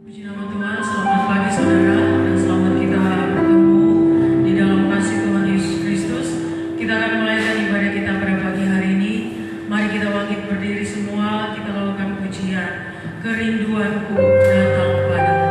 Puji nama Tuhan, selamat pagi saudara, dan selamat kita bertemu di dalam kasih Tuhan Yesus Kristus. Kita akan mulaikan ibadah kita pada pagi hari ini. Mari kita bangkit berdiri semua, kita lakukan pujian. Kerinduanku datang padamu.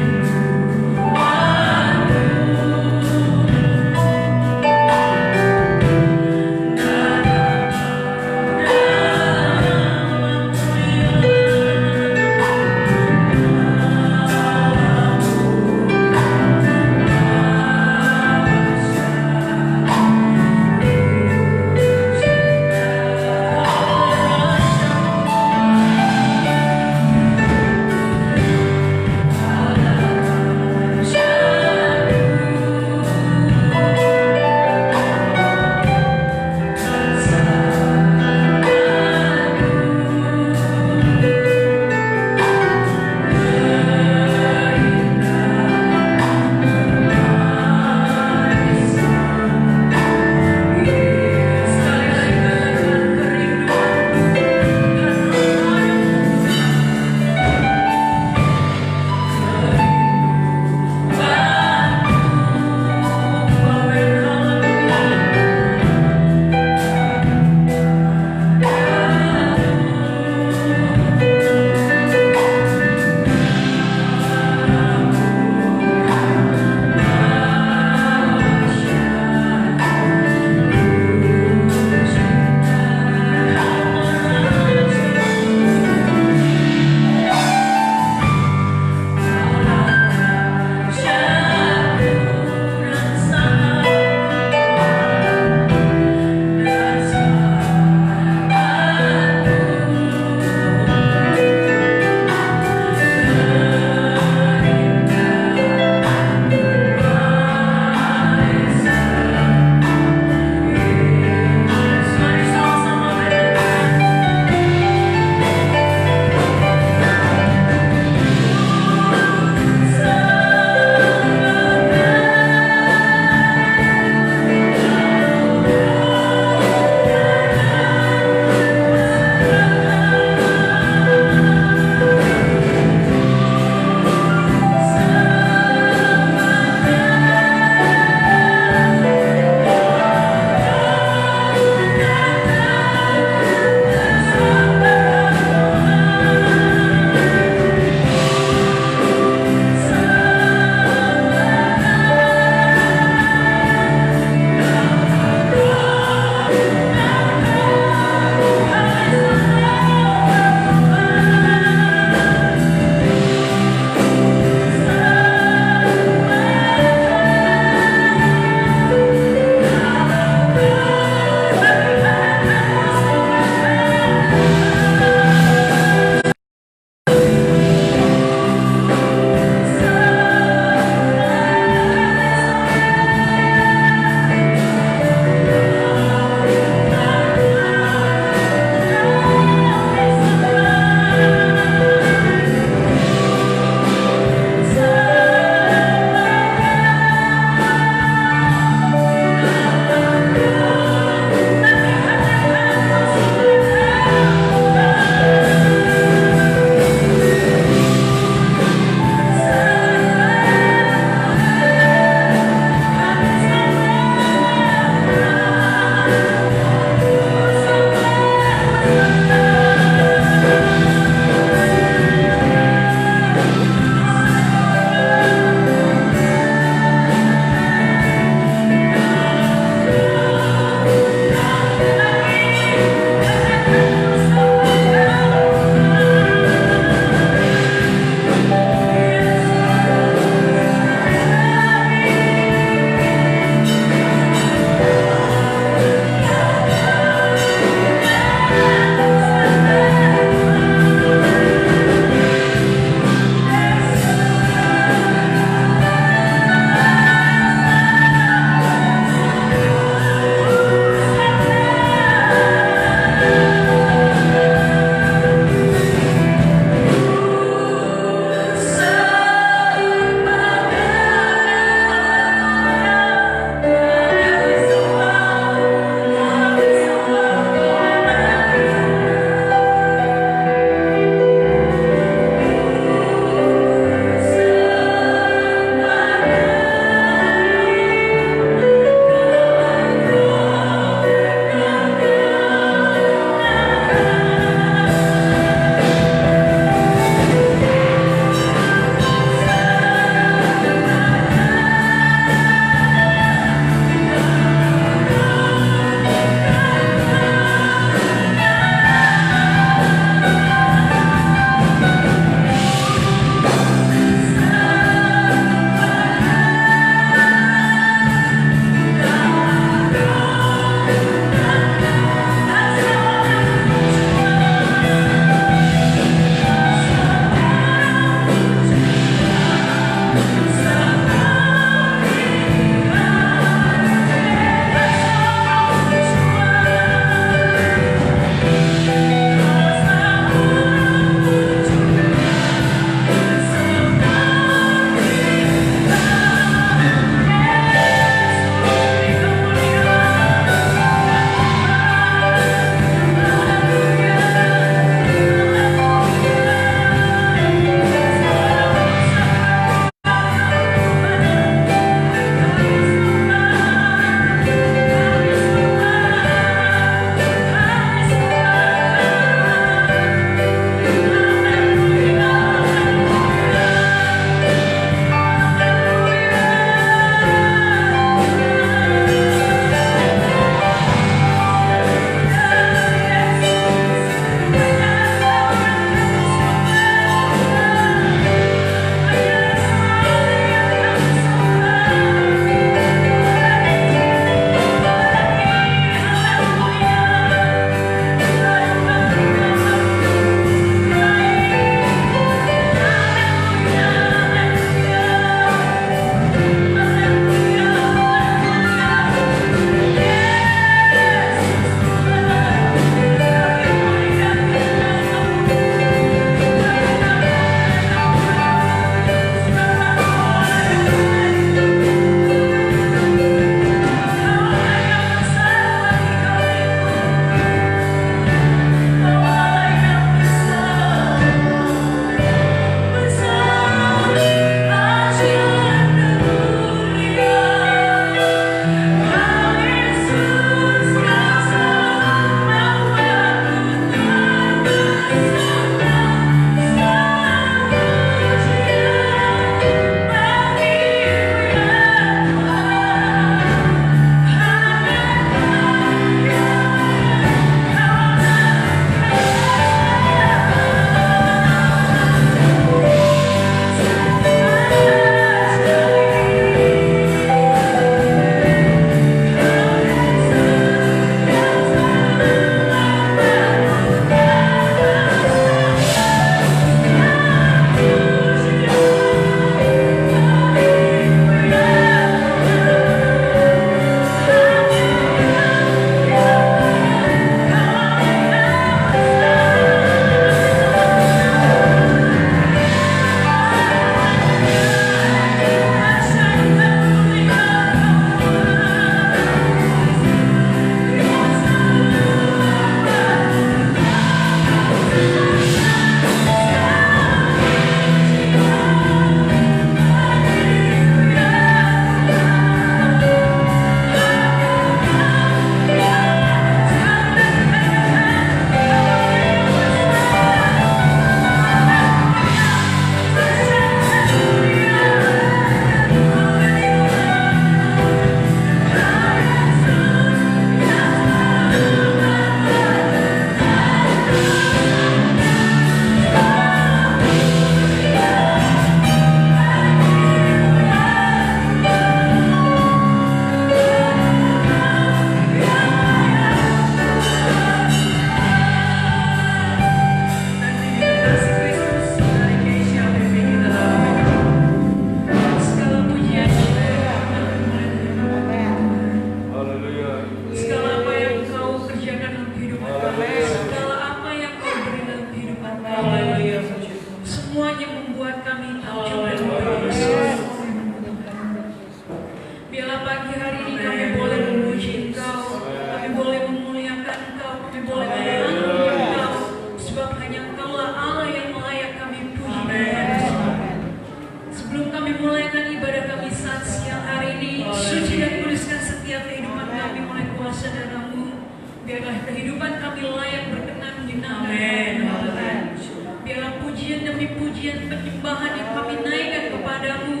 pujian penyembahan yang kami naikkan kepadamu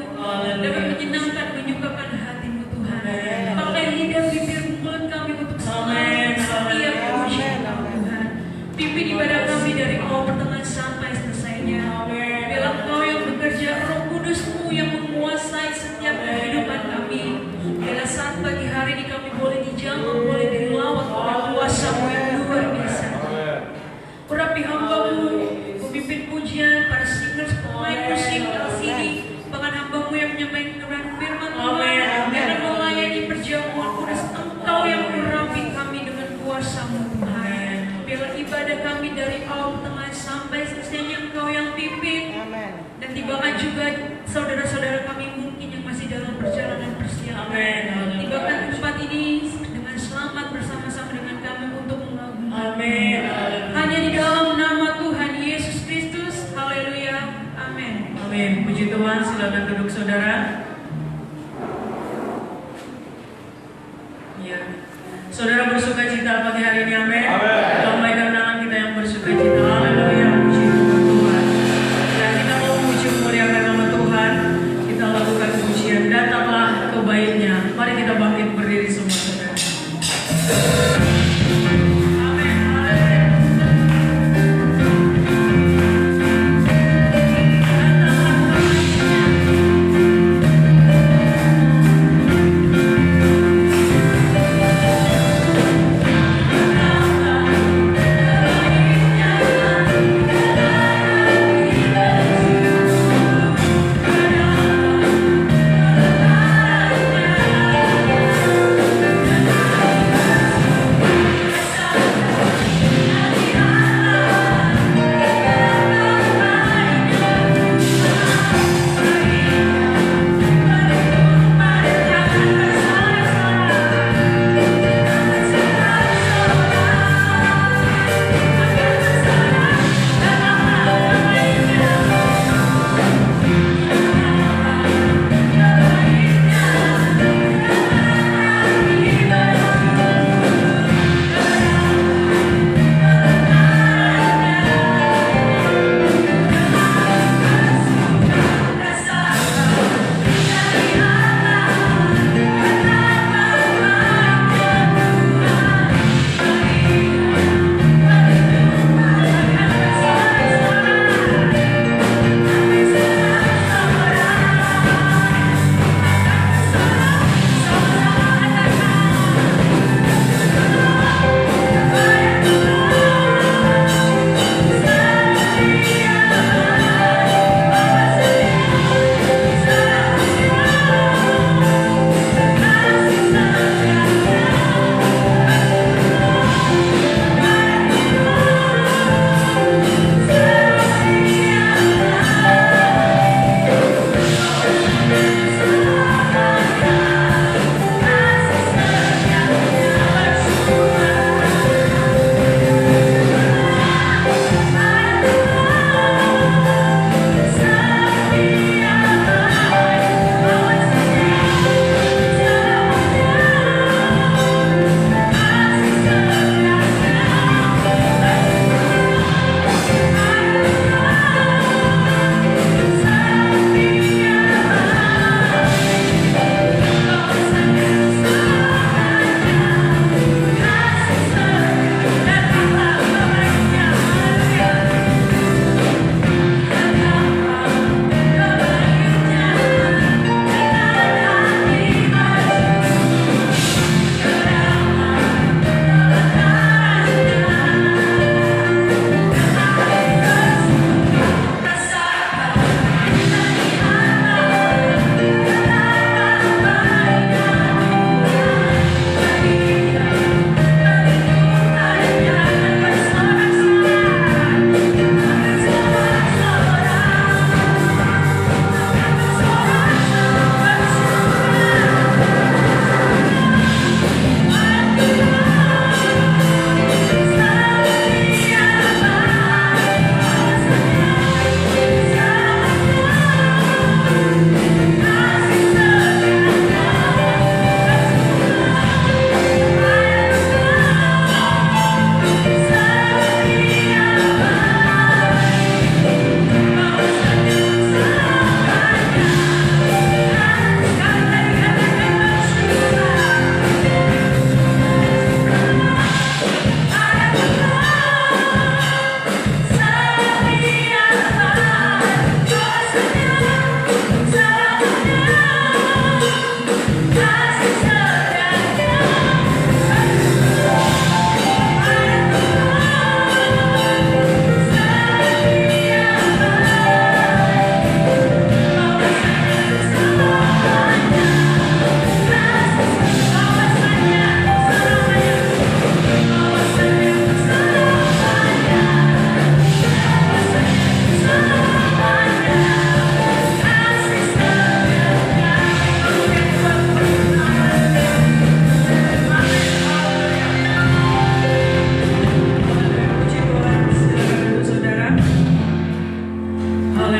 dapat menyenangkan, menyukakan hatimu Tuhan. Pakai lidah, bibir, mulut kami untuk selalu setiap pujian Tuhan. Pimpin ibadah kami dari awal pertengahan sampai selesainya. Biarlah Engkau yang bekerja, Roh Kudus-Mu yang menguasai setiap kehidupan kami. Biarlah saat pagi hari ini kami boleh dijamah, boleh dilawat oleh kuasa-Mu yang luar biasa. Urapi hamba-Mu, pemimpin pujian, para singers, pemain musik, LCD, bahkan hamba-Mu yang menyampaikan firman Tuhan, yang akan melayani perjamuan kudus. Engkau yang mengurapi kami dengan kuasa-Mu Tuhan. Biarlah ibadah kami dari awal tengah sampai selesainya Engkau yang pimpin. Dan tibakan juga saudara-saudara kami mungkin yang masih dalam perjalanan persiapan. Tibakan tempat ini dengan selamat bersama-sama dengan kami untuk mengagumi. Hanya di dalam nama Tuhan Yesus Kristus. Haleluya. Amin. Amin. Puji Tuhan. Silakan duduk saudara. Ya. Saudara bersuka cita pagi hari ini. Amin. Lambaikan tangan kita yang bersuka cita. Haleluya. Puji Tuhan. Dan kita mau memuji memuliakan nama Tuhan. Kita lakukan pujian. Datanglah ke baitnya. Mari kita bangkit berdiri semua saudara.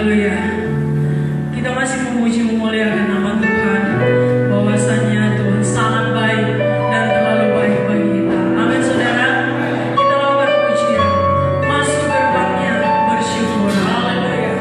Haleluya. Kita masih memuji memuliakan nama Tuhan, bahwasanya Tuhan sangat baik dan terlalu baik bagi kita. Amin saudara. Kita lakukan pujian, masuk gerbangnya bersyukur. Haleluya.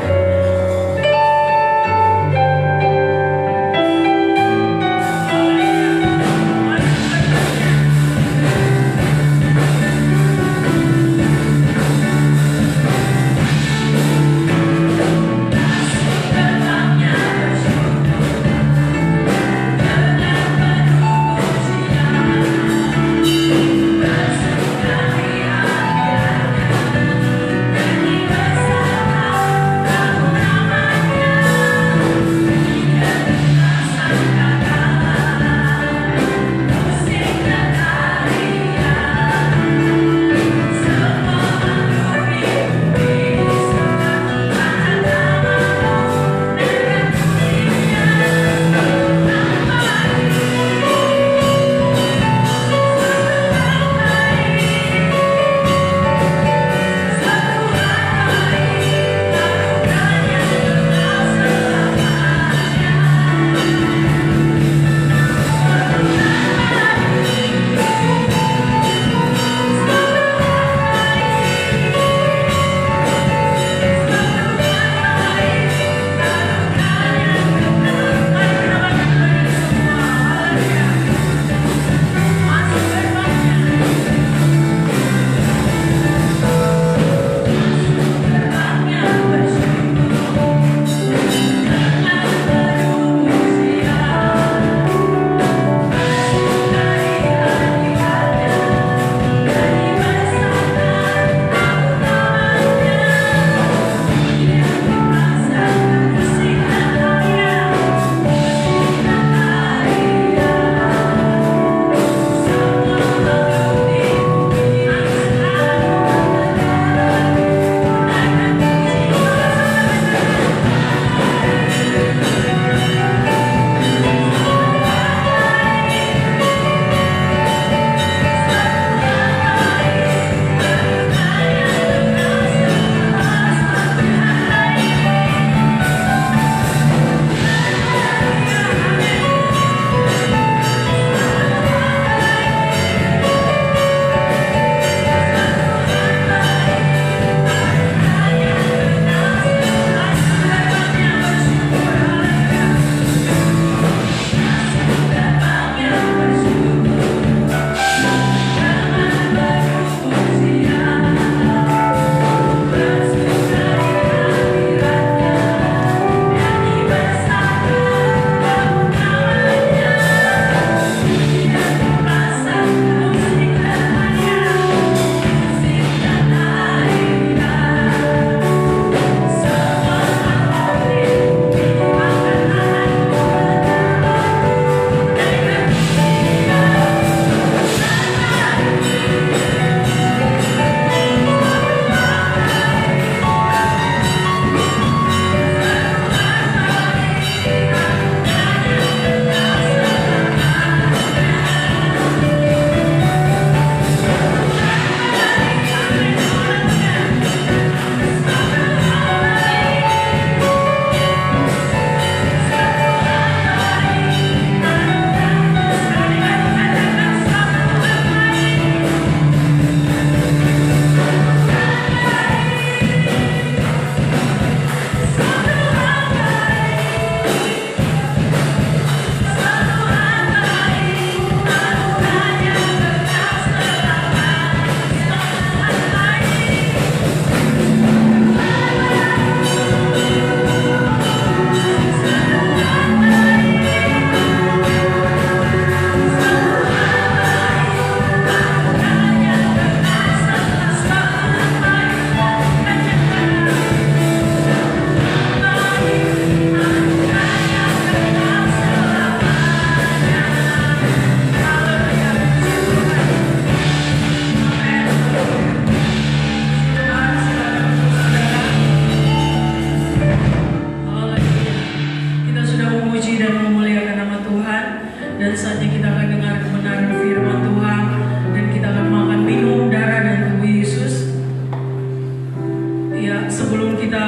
sebelum kita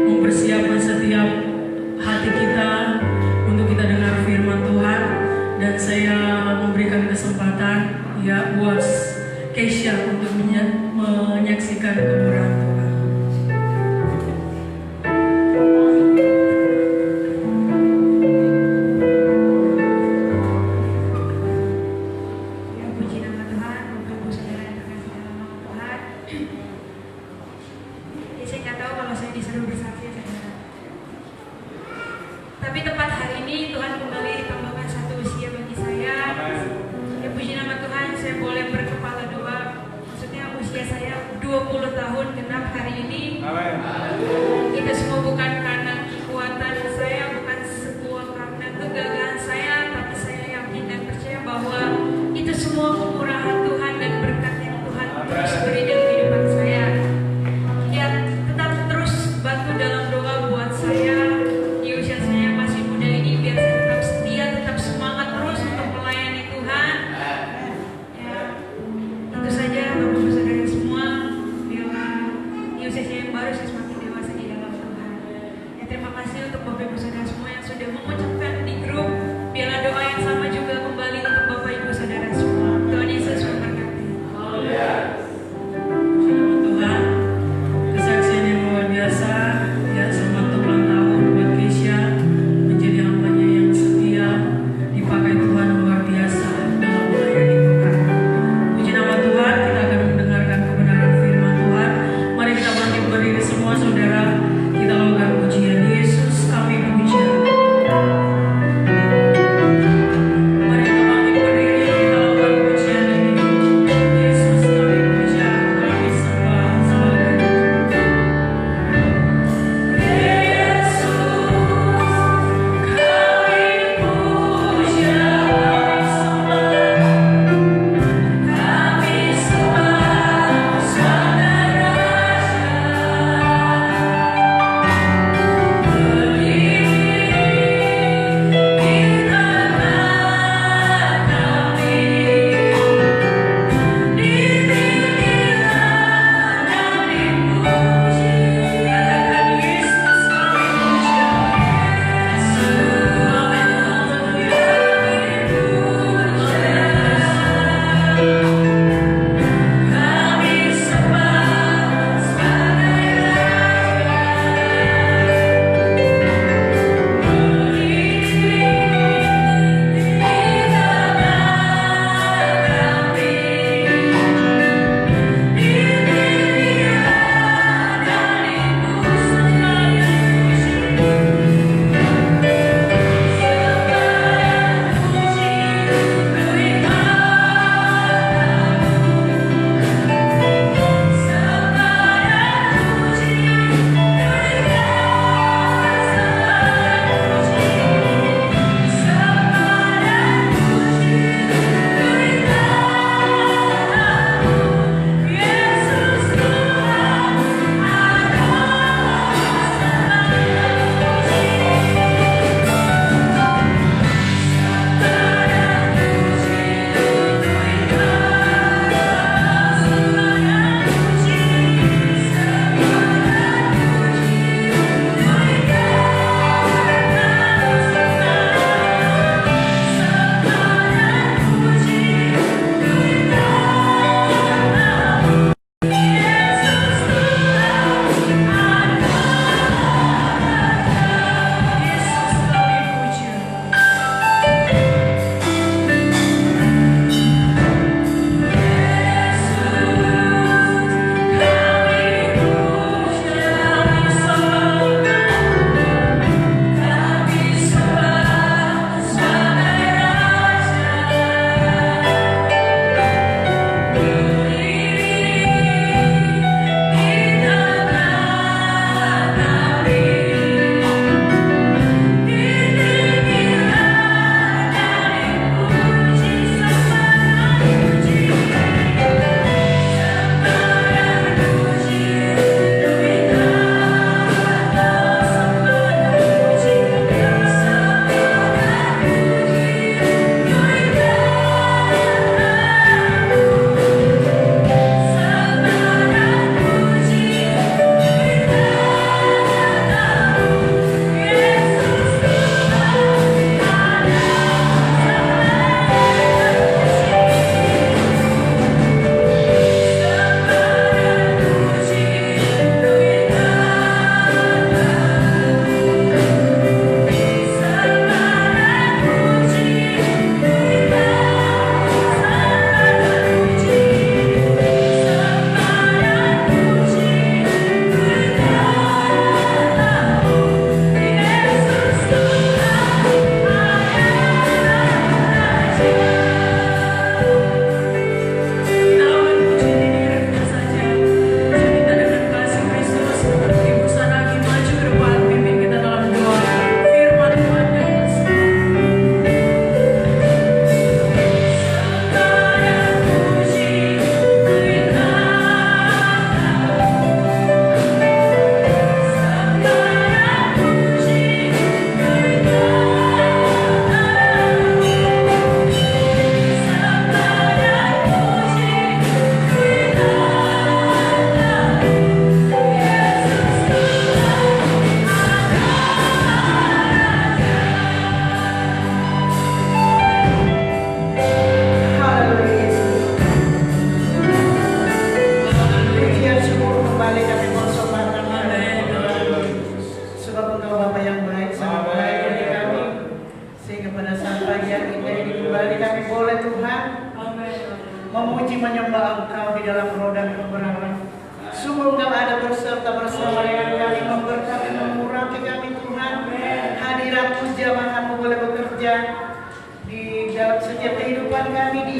mempersiapkan saya memberikan kesempatan ya buat Keisha untuk menyaksikan kemurahan Tuhan. Ya, puji nama Tuhan, Bapak Ibu Saudara yang terkasih dalam nama Tuhan. Ya, saya nggak tahu kalau saya disuruh bersaksi, saudara. Tapi tepat hari ini Tuhan kembali tambahkan satu usia bagi saya. Ya, puji nama Tuhan, saya boleh berkepala dua. Maksudnya usia saya 20 tahun genap hari ini. Itu semua bukan karena kekuatan saya, bukan sebuah karena kegagalan saya, tapi saya yakin dan percaya bahwa itu semua kemurahan Tuhan dan berkat yang Tuhan terus beri dalam kehidupan saya. Ya, tetap terus bantu dalam doa buat saya di usia saya yang masih muda ini, biar saya tetap setia, tetap semangat terus untuk melayani Tuhan. Ya, itu saja Bapak Ibu Saudara semua. Bila di usia saya yang baru saya semakin dewasa di dalam Tuhan. Ya, terima kasih untuk Bapak Ibu Saudara semua yang sudah mengucapkan di grup. Biarlah doa yang sama juga kembali untuk Bapak Ibu Saudara semua. Tuhan Yesus memberkati. Tuhan, kesaksian yang luar biasa ya, selamat ulang tahun buat Keisha, menjadi hambanya yang setia, dipakai Tuhan luar biasa dalam melayani Tuhan. Puji nama Tuhan, kita akan mendengarkan kebenaran firman Tuhan. Mari kita bangkit berdiri semua.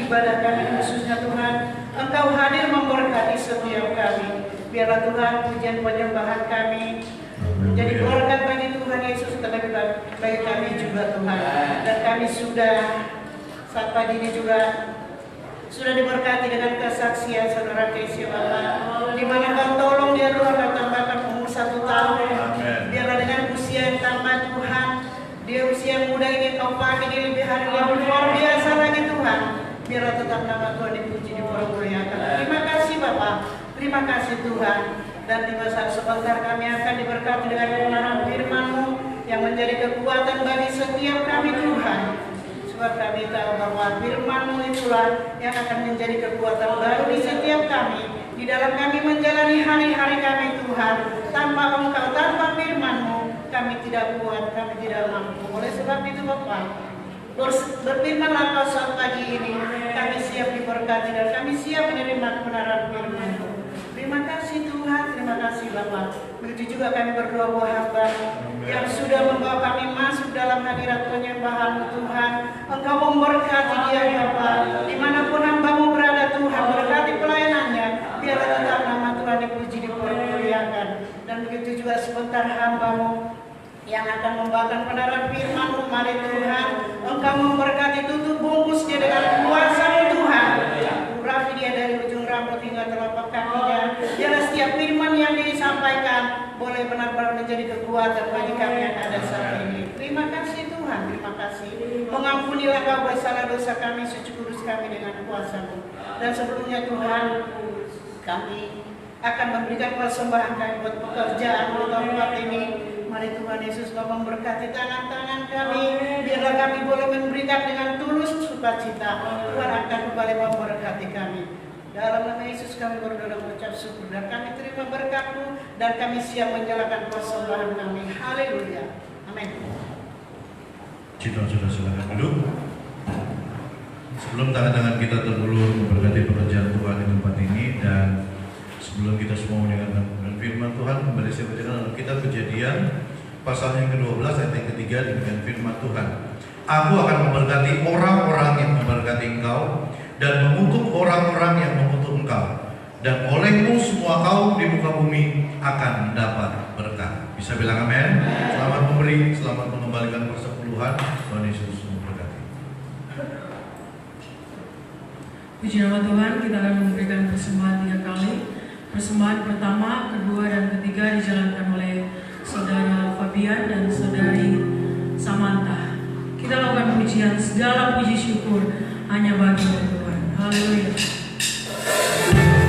ibadah kami khususnya Tuhan, Engkau hadir memberkati setiap kami. Biarlah Tuhan pujian penyembahan kami menjadi berkat bagi Tuhan Yesus, tetapi bagi kami juga Tuhan. Dan kami sudah saat pagi ini juga sudah diberkati dengan kesaksian saudara Casey Bapak, di mana Kau tolong dia Tuhan, Kau tambahkan umur 1 tahun. Biarlah dengan usia yang tambah Tuhan, dia usia yang muda ini Kau pakai di lebih hari yang luar biasa lagi Tuhan. Biarlah tetap nama Tuhan dipuji, dipermuliakan. Terima kasih Bapak, terima kasih Tuhan. Dan di masa sebentar kami akan diberkati dengan kebenaran firman-Mu yang menjadi kekuatan bagi setiap kami Tuhan. Sebab kami tahu bahwa firman-Mu itulah yang akan menjadi kekuatan baru di setiap kami, di dalam kami menjalani hari-hari kami Tuhan. Tanpa Engkau, tanpa firman-Mu, kami tidak kuat, kami tidak mampu. Oleh sebab itu Bapak, berfirmanlah Kau saat pagi ini, kami siap diberkati dan kami siap menerima kebenaran firman-Mu. Terima kasih Tuhan, terima kasih Bapak. Begitu juga kami berdoa buat hamba yang sudah membawa kami masuk dalam hadirat penyembahan Tuhan. Engkau memberkati dia Bapak, dimanapun hamba-Mu berada Tuhan, berkati pelayanannya. Biarlah tetap nama Tuhan dipuji, dipermuliakan. Dan begitu juga sebentar hamba-Mu yang akan membawakan kebenaran firman-Mu, mari Tuhan, Engkau memberkati, tutup bungkus dia dengan kuasa-Mu Tuhan. Urapi dia dari ujung rambut hingga telapak kakinya. Biarlah setiap firman yang disampaikan boleh benar-benar menjadi kekuatan bagi kami yang ada saat ini. Terima kasih Tuhan, terima kasih. Mengampunilah Kau bersalah dosa kami, suci kudus kami dengan kuasa-Mu. Dan sebelumnya Tuhan, kami akan memberikan persembahan kami buat pekerjaan tempat ini. Mari Tuhan Yesus Kau memberkati tangan-tangan kami. Biarlah kami boleh memberikan dengan tulus sukacita. Tuhan akan kembali memberkati kami. Dalam nama Yesus kami berdoa dan mengucap syukur. Dan kami terima berkat-Mu. Dan kami siap menyalakan persembahan kami. Haleluya. Amin. Kita sudah silakan duduk. Sebelum tangan-tangan kita terulur memberkati pekerjaan Tuhan di tempat ini, dan sebelum kita semua mendengarkan firman Tuhan, kembali saya bacakan dalam kitab Kejadian pasal yang ke-12 ayat yang ketiga dengan firman Tuhan. Aku akan memberkati orang-orang yang memberkati engkau, dan mengutuk orang-orang yang mengutuk engkau, dan olehmu semua kaum di muka bumi akan mendapat berkat. Bisa bilang amin? Selamat memberi, selamat mengembalikan persepuluhan. Tuhan Yesus memberkati. Puji nama Tuhan, kita akan memberikan persembahan 3 kali. Persembahan pertama, kedua, dan ketiga dijalankan oleh Saudara Fabian dan Saudari Samantha. Kita lakukan pujian, segala puji syukur hanya bagi Tuhan. Haleluya. Thank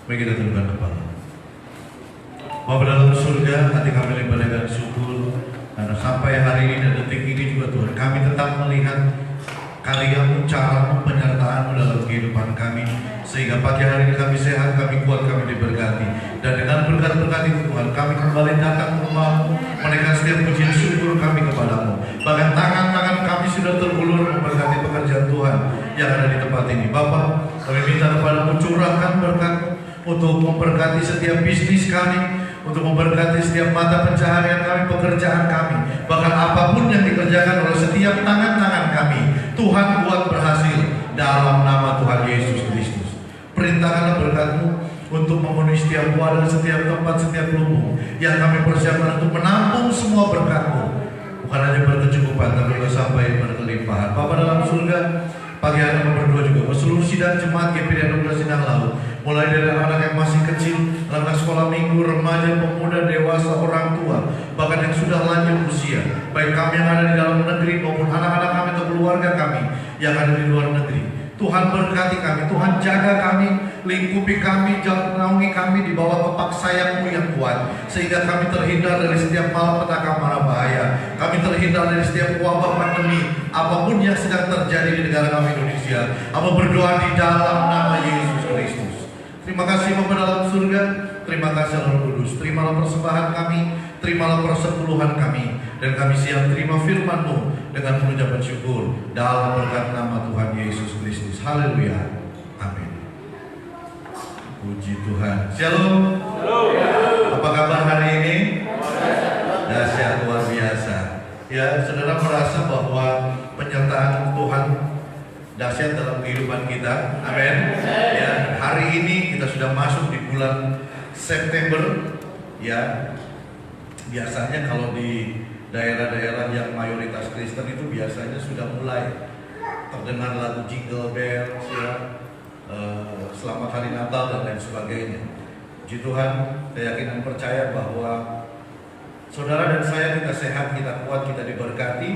Mari kita tundukkan kepala. Bapa dalam surga, hati kami limpah dengan syukur karena sampai hari ini dan detik ini juga Tuhan, kami tetap melihat karya-Mu, cara-Mu, penyertaan-Mu dalam kehidupan kami, sehingga pagi hari ini kami sehat, kami kuat, kami diberkati. Dan dengan berkat-berkat itu Tuhan, kami kembali datang ke rumah-Mu, menaikkan setiap pujian syukur kami kepada-Mu. Bahkan tangan-tangan kami sudah terulur memberkati pekerjaan Tuhan yang ada di tempat ini. Bapa, kami minta kepada-Mu, curahkan berkat-Mu untuk memberkati setiap bisnis kami, untuk memberkati setiap mata pencaharian kami, pekerjaan kami, bahkan apapun yang dikerjakan oleh setiap tangan-tangan kami, Tuhan buat berhasil dalam nama Tuhan Yesus Kristus. Perintahkanlah berkat-Mu untuk memenuhi setiap wadah, setiap tempat, setiap lubung yang kami persiapkan untuk menampung semua berkat-Mu. Bukan hanya berkecukupan, tapi juga sampai berkelimpahan. Bapa dalam surga, pagi hari kami berdoa juga seluruh sidang jemaat GPD Anugerah Sindang Laut, mulai dari anak-anak yang masih kecil, anak sekolah minggu, remaja, pemuda, dewasa, orang tua, bahkan yang sudah lanjut usia, baik kami yang ada di dalam negeri maupun anak-anak kami atau keluarga kami yang ada di luar negeri. Tuhan berkati kami, Tuhan jaga kami, lingkupi kami, naungi kami di bawah kepak sayap-Mu yang kuat, sehingga kami terhindar dari setiap malapetaka mara bahaya. Kami terhindar dari setiap wabah pandemi, apapun yang sedang terjadi di negara kami Indonesia. Hamba berdoa di dalam nama Yesus Kristus. Terima kasih Bapa dalam surga, terima kasih Roh Kudus. Terimalah persembahan kami, terimalah persepuluhan kami, dan kami siap terima firman-Mu dengan pengucapan syukur dalam berkat nama Tuhan Yesus Kristus. Haleluya. Amin. Puji Tuhan. Shalom. Apa kabar hari ini? Dahsyat, luar biasa. Ya, saudara merasa bahwa penyertaan Tuhan dahsyat dalam kehidupan kita. Amin. Ya, hari ini kita sudah masuk di bulan September. Ya, biasanya kalau di daerah-daerah yang mayoritas Kristen itu biasanya sudah mulai terdengar lagu Jingle Bells, ya, Selamat Hari Natal dan lain sebagainya. Puji Tuhan, saya yakin dan percaya bahwa saudara dan saya kita sehat, kita kuat, kita diberkati.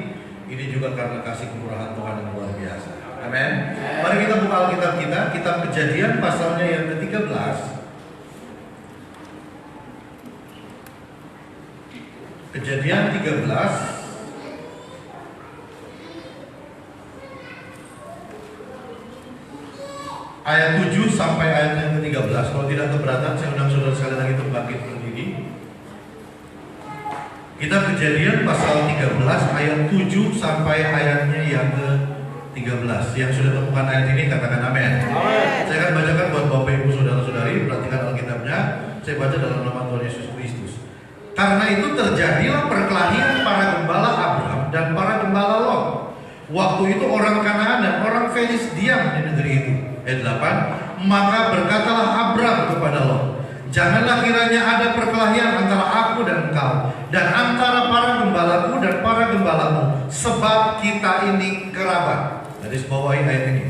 Ini juga karena kasih kemurahan Tuhan yang luar biasa. Amin. Mari kita buka Alkitab kita, kitab Kejadian pasalnya yang ke-13. Kejadian 13 ayat 7 sampai ayat yang ke-13. Kalau tidak keberatan, saya undang saudara sekalian lagi untuk bangkit berdiri. Kitab Kejadian pasal 13 ayat 7 sampai ayatnya yang ke-13. Yang sudah temukan ayat ini katakan amin. Saya akan bacakan buat Bapak Ibu saudara-saudari, perhatikan Alkitabnya. Saya baca dalam nama Tuhan Yesus Kristus. Karena itu terjadilah perkelahian para gembala Abram dan para gembala Lot. Waktu itu orang Kanaan dan orang Felis diam di negeri itu. Ayat 8. Maka berkatalah Abram kepada Lot, janganlah kiranya ada perkelahian antara aku dan engkau, dan antara para gembalaku dan para gembalamu, sebab kita ini kerabat. Garis bawahi ayat ini.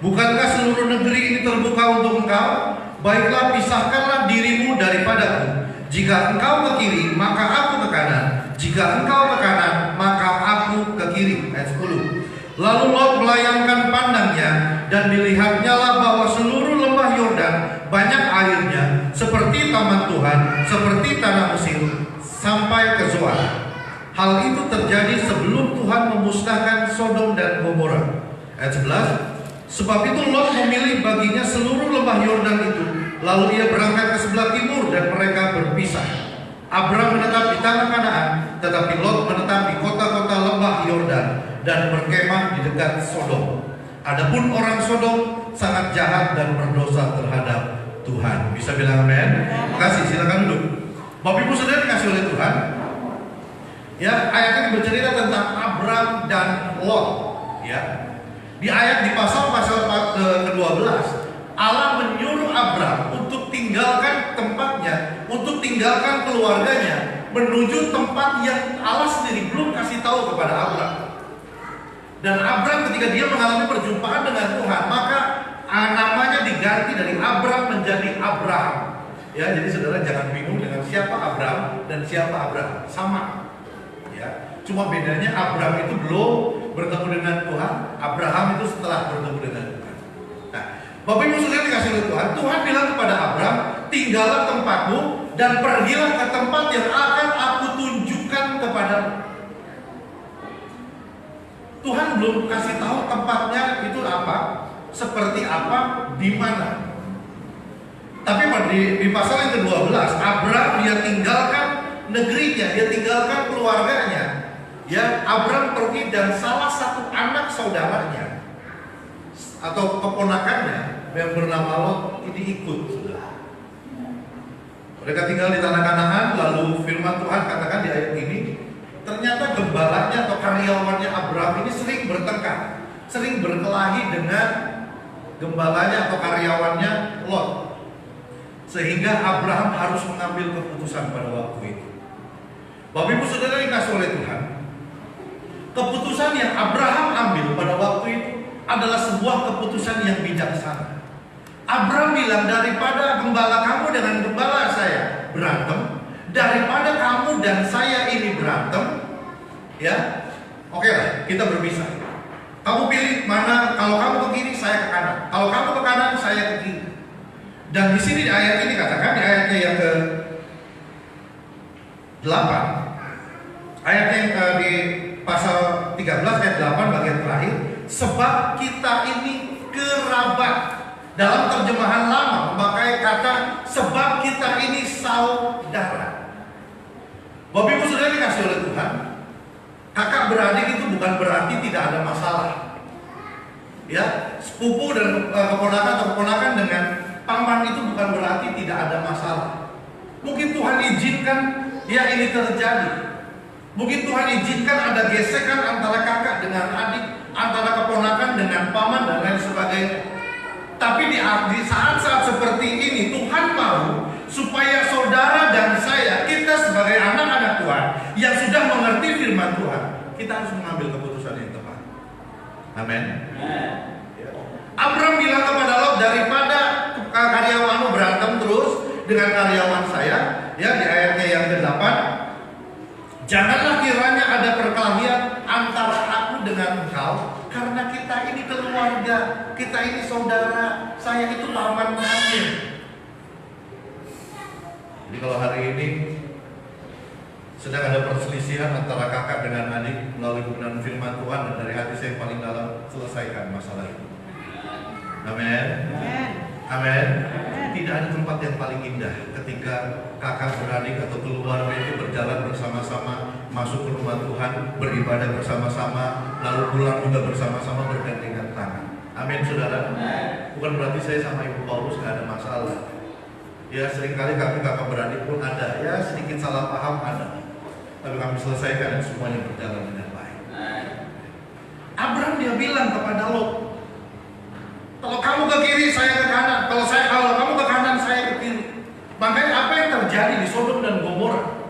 Bukankah seluruh negeri ini terbuka untuk engkau? Baiklah, pisahkanlah dirimu daripadaku. Jika engkau ke kiri, maka aku ke kanan. Jika engkau ke kanan, maka aku ke kiri. Ayat 10. Lalu Lot melayangkan pandangnya, dan dilihatnya lah bahwa seluruh lembah Yordan banyak airnya, seperti taman Tuhan, seperti tanah Mesir, sampai ke Zoar. Hal itu terjadi sebelum Tuhan memusnahkan Sodom dan Gomora. Ayat 11. Sebab itu Lot memilih baginya seluruh lembah Yordan itu, lalu ia berangkat ke sebelah timur dan mereka berpisah. Abram menetap di tanah Kanaan, tetapi Lot menetap di kota-kota lembah Yordan dan berkemah di dekat Sodom. Adapun orang Sodom sangat jahat dan berdosa terhadap Tuhan. Bisa bilang amin? Makasih, silakan duduk. Bapak Ibu saudara dikasih oleh Tuhan. Ya, ayat ini bercerita tentang Abram dan Lot. Ya, di pasal ke-12, Allah menyuruh Abram untuk tinggalkan tempatnya, untuk tinggalkan keluarganya, menuju tempat yang Allah sendiri belum kasih tahu kepada Abram. Dan Abram ketika dia mengalami perjumpaan dengan Tuhan, maka namanya diganti dari Abram menjadi Abraham. Ya, jadi saudara jangan bingung dengan siapa Abram dan siapa Abraham, sama. Ya, cuma bedanya Abram itu belum bertemu dengan Tuhan, Abraham itu setelah bertemu dengan Tuhan. Nah, Bapak Ibu Saudara dikasih oleh Tuhan, Tuhan bilang kepada Abram, tinggallah tempatmu dan pergilah ke tempat yang akan aku tunjukkan kepadamu. Tuhan belum kasih tahu tempatnya itu apa, seperti apa, di mana. Tapi di pasal yang ke-12, Abram dia tinggalkan negerinya, dia tinggalkan keluarganya. Ya, Abram pergi dan salah satu anak saudaranya atau keponakannya yang bernama Lot ini ikut, saudara. Mereka tinggal di tanah Kanaan, lalu firman Tuhan katakan di ayat ini, ternyata gembalanya atau karyawannya Abram ini sering bertengkar, sering berkelahi dengan gembalanya atau karyawannya Lot. Sehingga Abraham harus mengambil keputusan pada waktu itu. Bapak Ibu Saudara dikasih oleh Tuhan, keputusan yang Abraham ambil pada waktu itu adalah sebuah keputusan yang bijaksana. Abraham bilang, daripada gembala kamu dengan gembala saya berantem, daripada kamu dan saya ini berantem, ya, oke lah, kita berpisah. Kamu pilih mana, kalau kamu ke kiri, saya ke kanan. Kalau kamu ke kanan, saya ke kiri. Dan di sini di ayat ini katakan, di ayatnya yang ke-8, ayatnya yang di pasal 13 ayat 8 bagian terakhir, sebab kita ini kerabat. Dalam terjemahan lama memakai kata sebab kita ini saudara. Bapak Ibu Saudara dikasih oleh Tuhan, kakak beradik itu bukan berarti tidak ada masalah. Ya, sepupu dan keponakan atau keponakan dengan paman itu bukan berarti tidak ada masalah. Mungkin Tuhan izinkan ya ini terjadi. Mungkin Tuhan izinkan ada gesekan antara kakak dengan adik, antara keponakan dengan paman dan lain sebagainya. Tapi di saat-saat seperti ini Tuhan mau supaya saudara dan saya, kita sebagai anak-anak Tuhan yang sudah mengerti firman Tuhan, kita harus mengambil keputusan yang tepat. Amin. Abram bilang kepada Lot, daripada karyawanmu berantem terus dengan karyawan saya, ya di ayatnya yang ke-8, janganlah kiranya ada perkelahian antara aku dengan engkau, karena kita ini keluarga, kita ini saudara, saya itu paman kamu. Jadi kalau hari ini sedang ada perselisihan antara kakak dengan adik melalui kebenaran firman Tuhan, dan dari hati saya yang paling dalam, selesaikan masalah itu. Amin. Amin. Tidak ada tempat yang paling indah ketika kakak beradik atau keluarga itu berjalan bersama-sama, masuk ke rumah Tuhan, beribadah bersama-sama, lalu pulang juga bersama-sama bergandengan tangan. Amin, saudara. Bukan berarti saya sama Ibu Paulus nggak ada masalah. Ya, seringkali kami kakak beradik pun ada, ya sedikit salah paham ada. Tapi kami selesaikan dan semuanya berjalan dengan baik. Abram dia bilang kepada Lot, kalau kamu ke kiri, saya ke kanan. Kalau kamu ke kanan, saya ke kiri. Makanya apa yang terjadi di Sodom dan Gomora?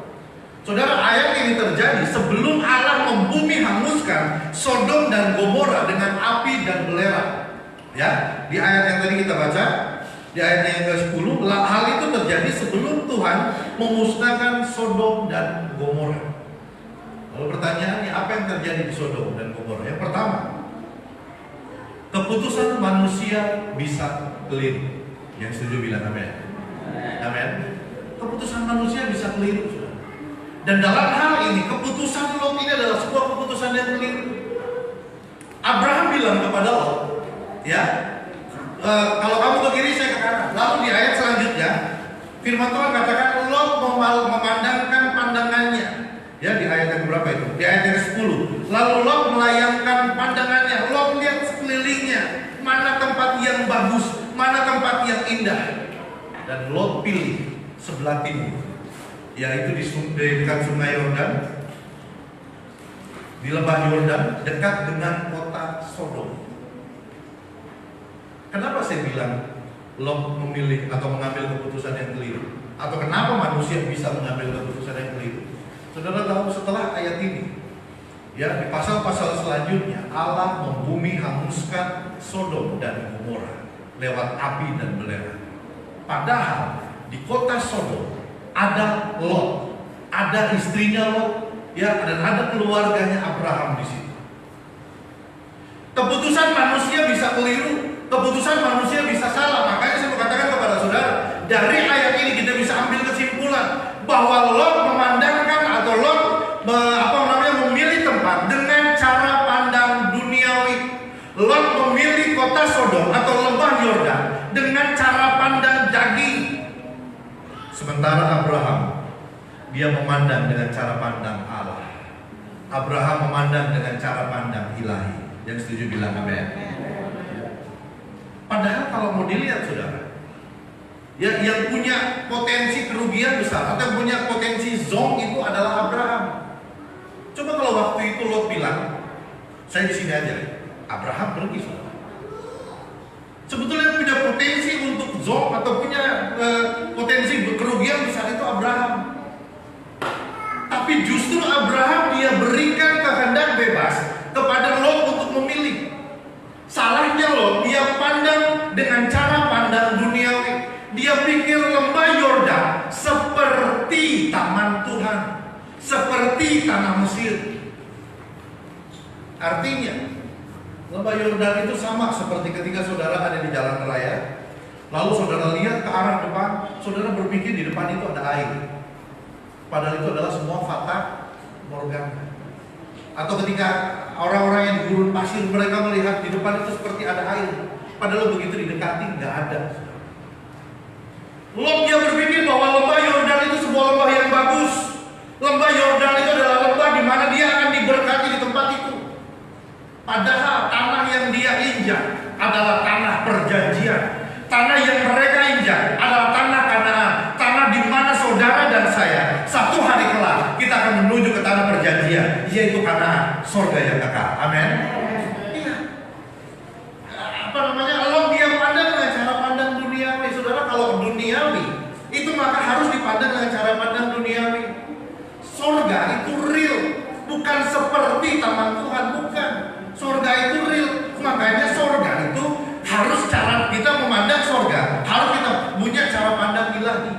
Saudara, ayat ini terjadi sebelum Allah membumi hanguskan Sodom dan Gomora dengan api dan belerang. Ya, di ayat yang tadi kita baca, di ayat yang ke-10, hal itu terjadi sebelum Tuhan memusnahkan Sodom dan Gomora. Lalu pertanyaannya, apa yang terjadi di Sodom dan Gomora? Yang pertama, keputusan manusia bisa keliru. Yang setuju bilang amin. Amin. Keputusan manusia bisa keliru. Dan dalam hal ini keputusan Lot ini adalah sebuah keputusan yang keliru. Abraham bilang kepada Lot, ya, kalau kamu ke kiri, saya ke kanan. Lalu di ayat selanjutnya, firman Tuhan katakan Lot memandangkan pandangannya. Ya, di ayat yang berapa itu? Di ayat yang ke-10. Lalu Lot melayangkan pandangannya. Lot lihat sekelilingnya, mana tempat yang bagus, mana tempat yang indah. Dan Lot pilih sebelah timur, yaitu di dekat sungai Yordan, di lembah Yordan, dekat dengan kota Sodom. Kenapa saya bilang Lot memilih atau mengambil keputusan yang keliru? Atau kenapa manusia bisa mengambil keputusan yang keliru? Saudara tahu, setelah ayat ini, ya, di pasal-pasal selanjutnya Allah membumi hanguskan Sodom dan Gomora lewat api dan belerang. Padahal di kota Sodom ada Lot, ada istrinya Lot, ya, dan ada keluarganya Abraham di situ. Keputusan manusia bisa keliru Keputusan manusia bisa salah. Makanya saya mau katakan kepada saudara, dari ayat ini kita bisa ambil kesimpulan bahwa Lot memandangkan atau Lot memilih tempat dengan cara pandang duniawi. Lot memilih kota Sodom atau lembah Yordan dengan cara pandang daging. Sementara Abraham, dia memandang dengan cara pandang Allah. Abraham memandang dengan cara pandang ilahi. Yang setuju bilang amin. Padahal kalau mau dilihat saudara, ya, yang punya potensi kerugian besar atau punya potensi zonk itu adalah Abraham. Coba kalau waktu itu Lot bilang, saya di sini aja, Abraham pergi saudara. Sebetulnya punya potensi untuk zonk atau punya potensi kerugian besar itu Abraham. Tapi justru Abraham dia berikan kehendak bebas kepada Lot untuk memilih. Salahnya Lot, dia pandang dengan cara pandang duniawi. Dia pikir lembah Yordan seperti taman Tuhan, seperti tanah Mesir. Artinya, lembah Yordan itu sama seperti ketika saudara ada di jalan raya, lalu saudara lihat ke arah depan, saudara berpikir di depan itu ada air. Padahal itu adalah semua fata morgana. Atau ketika orang-orang yang di gurun pasir, mereka melihat di depan itu seperti ada air, padahal begitu didekati nggak ada. Lot dia berpikir bahwa lembah Yordan itu sebuah lembah yang bagus. Lembah Yordan itu adalah lembah di mana dia akan diberkati di tempat itu. Padahal tanah yang dia injak adalah tanah perjanjian. Tanah yang mereka injak adalah tanah Kanaan. Tanah di mana saudara dan saya satu hari kelak kita akan menuju ke tanah perjanjian, yaitu Kanaan, surga yang kekal. Amin. Iya. Lot dia pandang dengan cara pandang duniawi. Saudara, kalau duniawi itu maka harus dipandang dengan cara pandang duniawi. Surga itu real, bukan seperti taman Tuhan, bukan. Surga itu real, makanya surga itu harus cara kita memandang surga, harus kita punya cara pandang ilahi.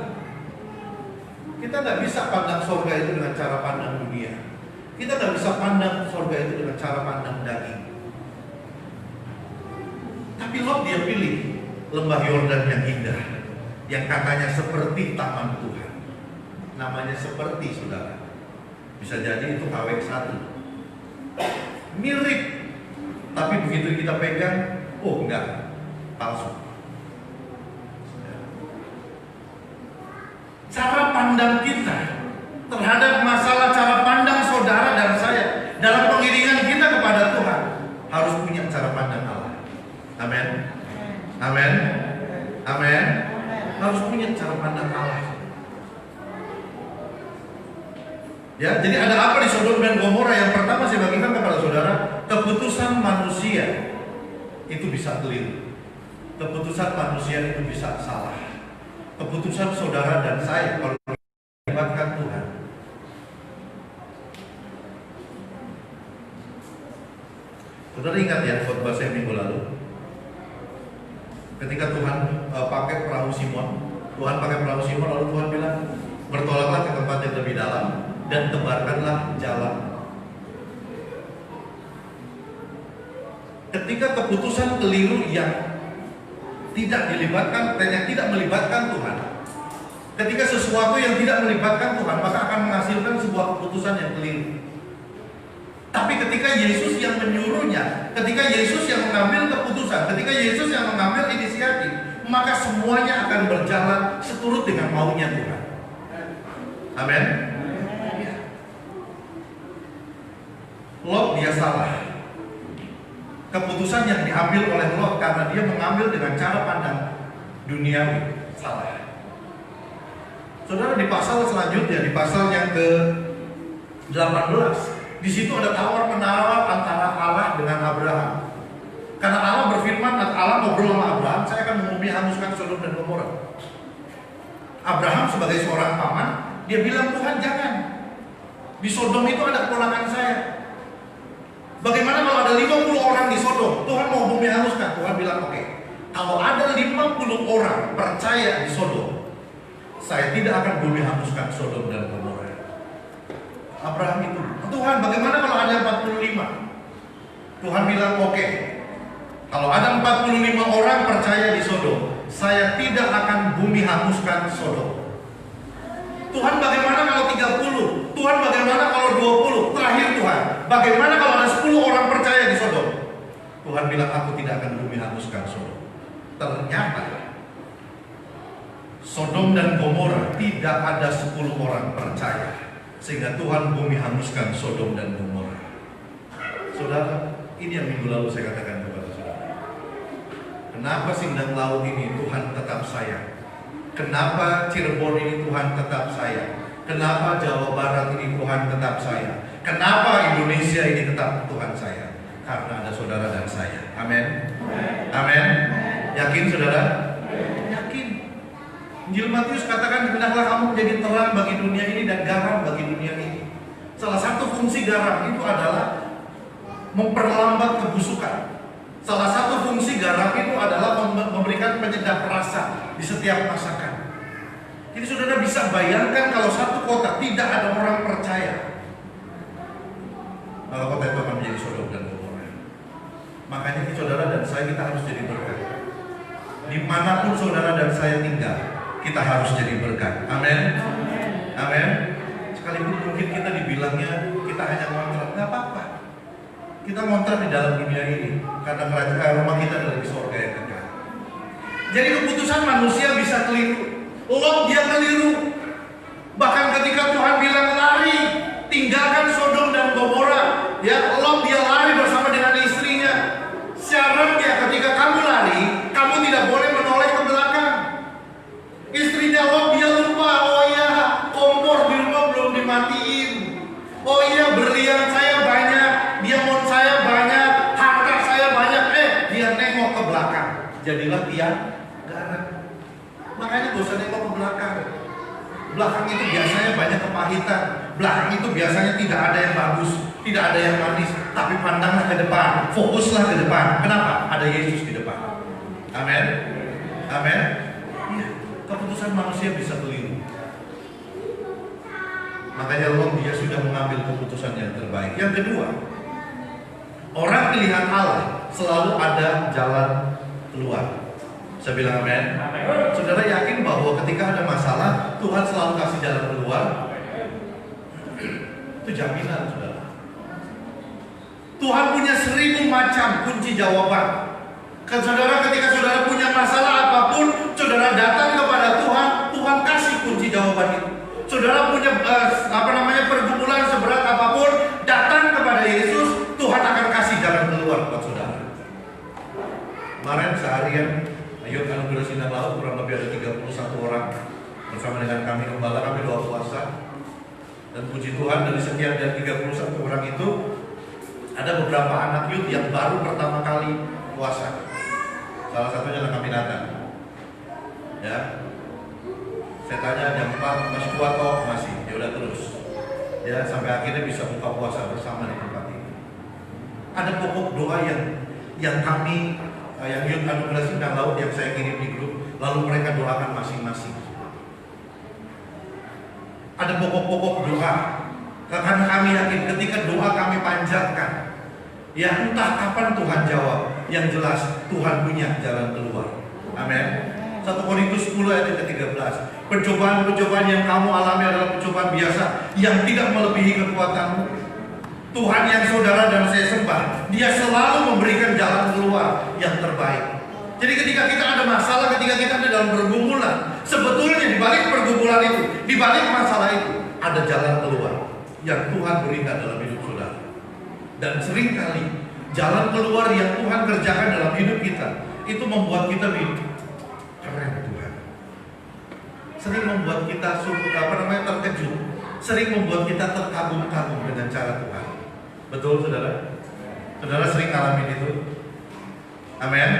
Kita nggak bisa pandang surga itu dengan cara pandang dunia. Kita nggak bisa pandang surga itu dengan cara pandang daging. Tapi Lot dia pilih lembah Yordan yang indah, yang katanya seperti taman Tuhan. Namanya seperti, saudara. Bisa jadi itu KW1. Mirip, tapi begitu kita pegang, oh enggak, palsu. Cara pandang kita terhadap masalah cara pandang saudara dan saya dalam pengiringan kita kepada Tuhan harus punya cara pandang Allah. Amin. Amin. Amin. Harus punya cara pandang Allah. Ya, jadi ada apa di Sodom dan Gomora? Yang pertama saya bagikan kepada saudara, keputusan manusia itu bisa keliru. Keputusan manusia itu bisa salah. Keputusan saudara dan saya kalau melibatkan Tuhan. Saudara ingat ya khotbah saya minggu lalu, ketika Tuhan pakai perahu Simon, lalu Tuhan bilang, bertolaklah ke tempat yang lebih dalam dan tebarkanlah jalan. Ketika keputusan keliru yang tidak melibatkan Tuhan, ketika sesuatu yang tidak melibatkan Tuhan, maka akan menghasilkan sebuah keputusan yang keliru. Tapi ketika Yesus yang menyuruhnya, ketika Yesus yang mengambil keputusan, ketika Yesus yang mengambil inisiatif, maka semuanya akan berjalan seturut dengan maunya Tuhan. Amin. Lot dia salah. Keputusan yang diambil oleh Lot karena dia mengambil dengan cara pandang duniawi salah. Saudara, di pasal selanjutnya, di pasal yang ke-18, di situ ada tawar-menawar antara Allah dengan Abraham. Karena Allah berfirman, Allah ngobrol sama Abraham, saya akan menghanguskan Sodom dan Gomora. Abraham sebagai seorang paman, dia bilang, Tuhan jangan. Di Sodom itu ada keponakan saya. Bagaimana kalau ada 50 orang di Sodom? Tuhan mau bumi hanguskan. Tuhan bilang, oke. Kalau ada 50 orang percaya di Sodom, saya tidak akan bumi hanguskan Sodom dan Gomora. Abraham itu, Tuhan bagaimana kalau ada 45? Tuhan bilang, oke. Kalau ada 45 orang percaya di Sodom, saya tidak akan bumi hanguskan Sodom. Tuhan, bagaimana kalau 30? Tuhan, bagaimana kalau 20? Terakhir Tuhan, bagaimana kalau ada 10 orang percaya di Sodom? Tuhan bilang, aku tidak akan bumi hanguskan Sodom. Ternyata Sodom dan Gomora tidak ada 10 orang percaya, sehingga Tuhan bumi hanguskan Sodom dan Gomora. Saudara, ini yang minggu lalu saya katakan kepada saudara. Kenapa Sindang Laut ini Tuhan tetap sayang? Kenapa Cirebon ini Tuhan tetap sayang? Kenapa Jawa Barat ini Tuhan tetap sayang? Kenapa Indonesia ini tetap Tuhan sayang? Karena ada saudara dan saya. Amin. Amin. Yakin saudara? Yakin. Injil Matius katakan, hendaklah kamu menjadi terang bagi dunia ini dan garam bagi dunia ini. Salah satu fungsi garam itu adalah memperlambat kebusukan. Salah satu fungsi garam itu adalah memberikan penyedap rasa di setiap masakan. Jadi saudara bisa bayangkan kalau satu kota tidak ada orang percaya, maka kota itu akan menjadi Sodom dan Gomora. Makanya saudara dan saya, kita harus jadi berkat. Dimanapun saudara dan saya tinggal, kita harus jadi berkat. Amin. Amin. Sekalipun mungkin kita dibilangnya kita hanya ngontrak, nggak apa-apa. Kita ngontrak di dalam dunia ini karena kerajaan rumah kita adalah di surga yang kekal. Jadi keputusan manusia bisa keliru. Lot dia keliru. Bahkan ketika Tuhan bilang lari, tinggalkan Sodom dan Gomora, ya, Lot dia lari bersama dengan istrinya. Syaratnya ketika kamu lari, kamu tidak boleh menoleh ke belakang. Istrinya Lot dia lupa, oh iya, kompor di rumah belum dimatiin. Oh iya, berlian saya banyak, diamond saya banyak, harta saya banyak. Dia nengok ke belakang. Jadilah tiang garam. Makanya gak usah nengok ke belakang. Belakang itu biasanya banyak kepahitan. Belakang itu biasanya tidak ada yang bagus, tidak ada yang manis. Tapi pandanglah ke depan, fokuslah ke depan. Kenapa? Ada Yesus di depan. Amin. Amin. Ya, keputusan manusia bisa keliru. Makanya Lot dia sudah mengambil keputusan yang terbaik. Yang kedua, orang pilihan Allah selalu ada jalan keluar. Saya bilang amin. Saudara yakin bahwa ketika ada masalah, Tuhan selalu kasih jalan keluar? Itu jaminan, saudara. Tuhan punya 1000 macam kunci jawaban. Saudara, ketika saudara punya masalah apapun, saudara datang kepada Tuhan, Tuhan kasih kunci jawaban itu. Saudara punya pergumulan seberat apapun, datang kepada Yesus, Tuhan akan kasih jalan keluar buat saudara. Kemarin seharian Ayub Anugerah Sindang Laut kurang lebih ada 31 orang bersama dengan kami gembala, kami doa puasa. Dan puji Tuhan, dari sekian dari 31 orang itu ada beberapa anak youth yang baru pertama kali puasa. Salah satunya adalah kami datang. Ya. Saya tanya jam 4 masih kuat kok? Masih. Ya udah terus. Ya, sampai akhirnya bisa buka puasa bersama di tempat ini. Ada pokok doa yang kami yang Youth Anugerah Sindang Laut yang saya kirim di grup, lalu mereka doakan masing-masing. Ada pokok-pokok doa. Karena kami yakin ketika doa kami panjatkan, ya entah kapan Tuhan jawab, yang jelas Tuhan punya jalan keluar. Amin. 1 Korintus 10 ayat ke-13. Pencobaan-pencobaan yang kamu alami adalah pencobaan biasa yang tidak melebihi kekuatanmu. Tuhan yang saudara dan saya sembah, Dia selalu memberikan jalan keluar yang terbaik. Jadi ketika kita ada masalah, ketika kita ada dalam pergumulan, sebetulnya di balik pergumulan itu, di balik masalah itu, ada jalan keluar yang Tuhan berikan dalam hidup saudara. Dan seringkali jalan keluar yang Tuhan kerjakan dalam hidup kita itu membuat kita keren Tuhan. Sering membuat kita terkejut, sering membuat kita terkagum-kagum dengan cara Tuhan. Betul saudara? Saudara sering ngalamin itu? Amin.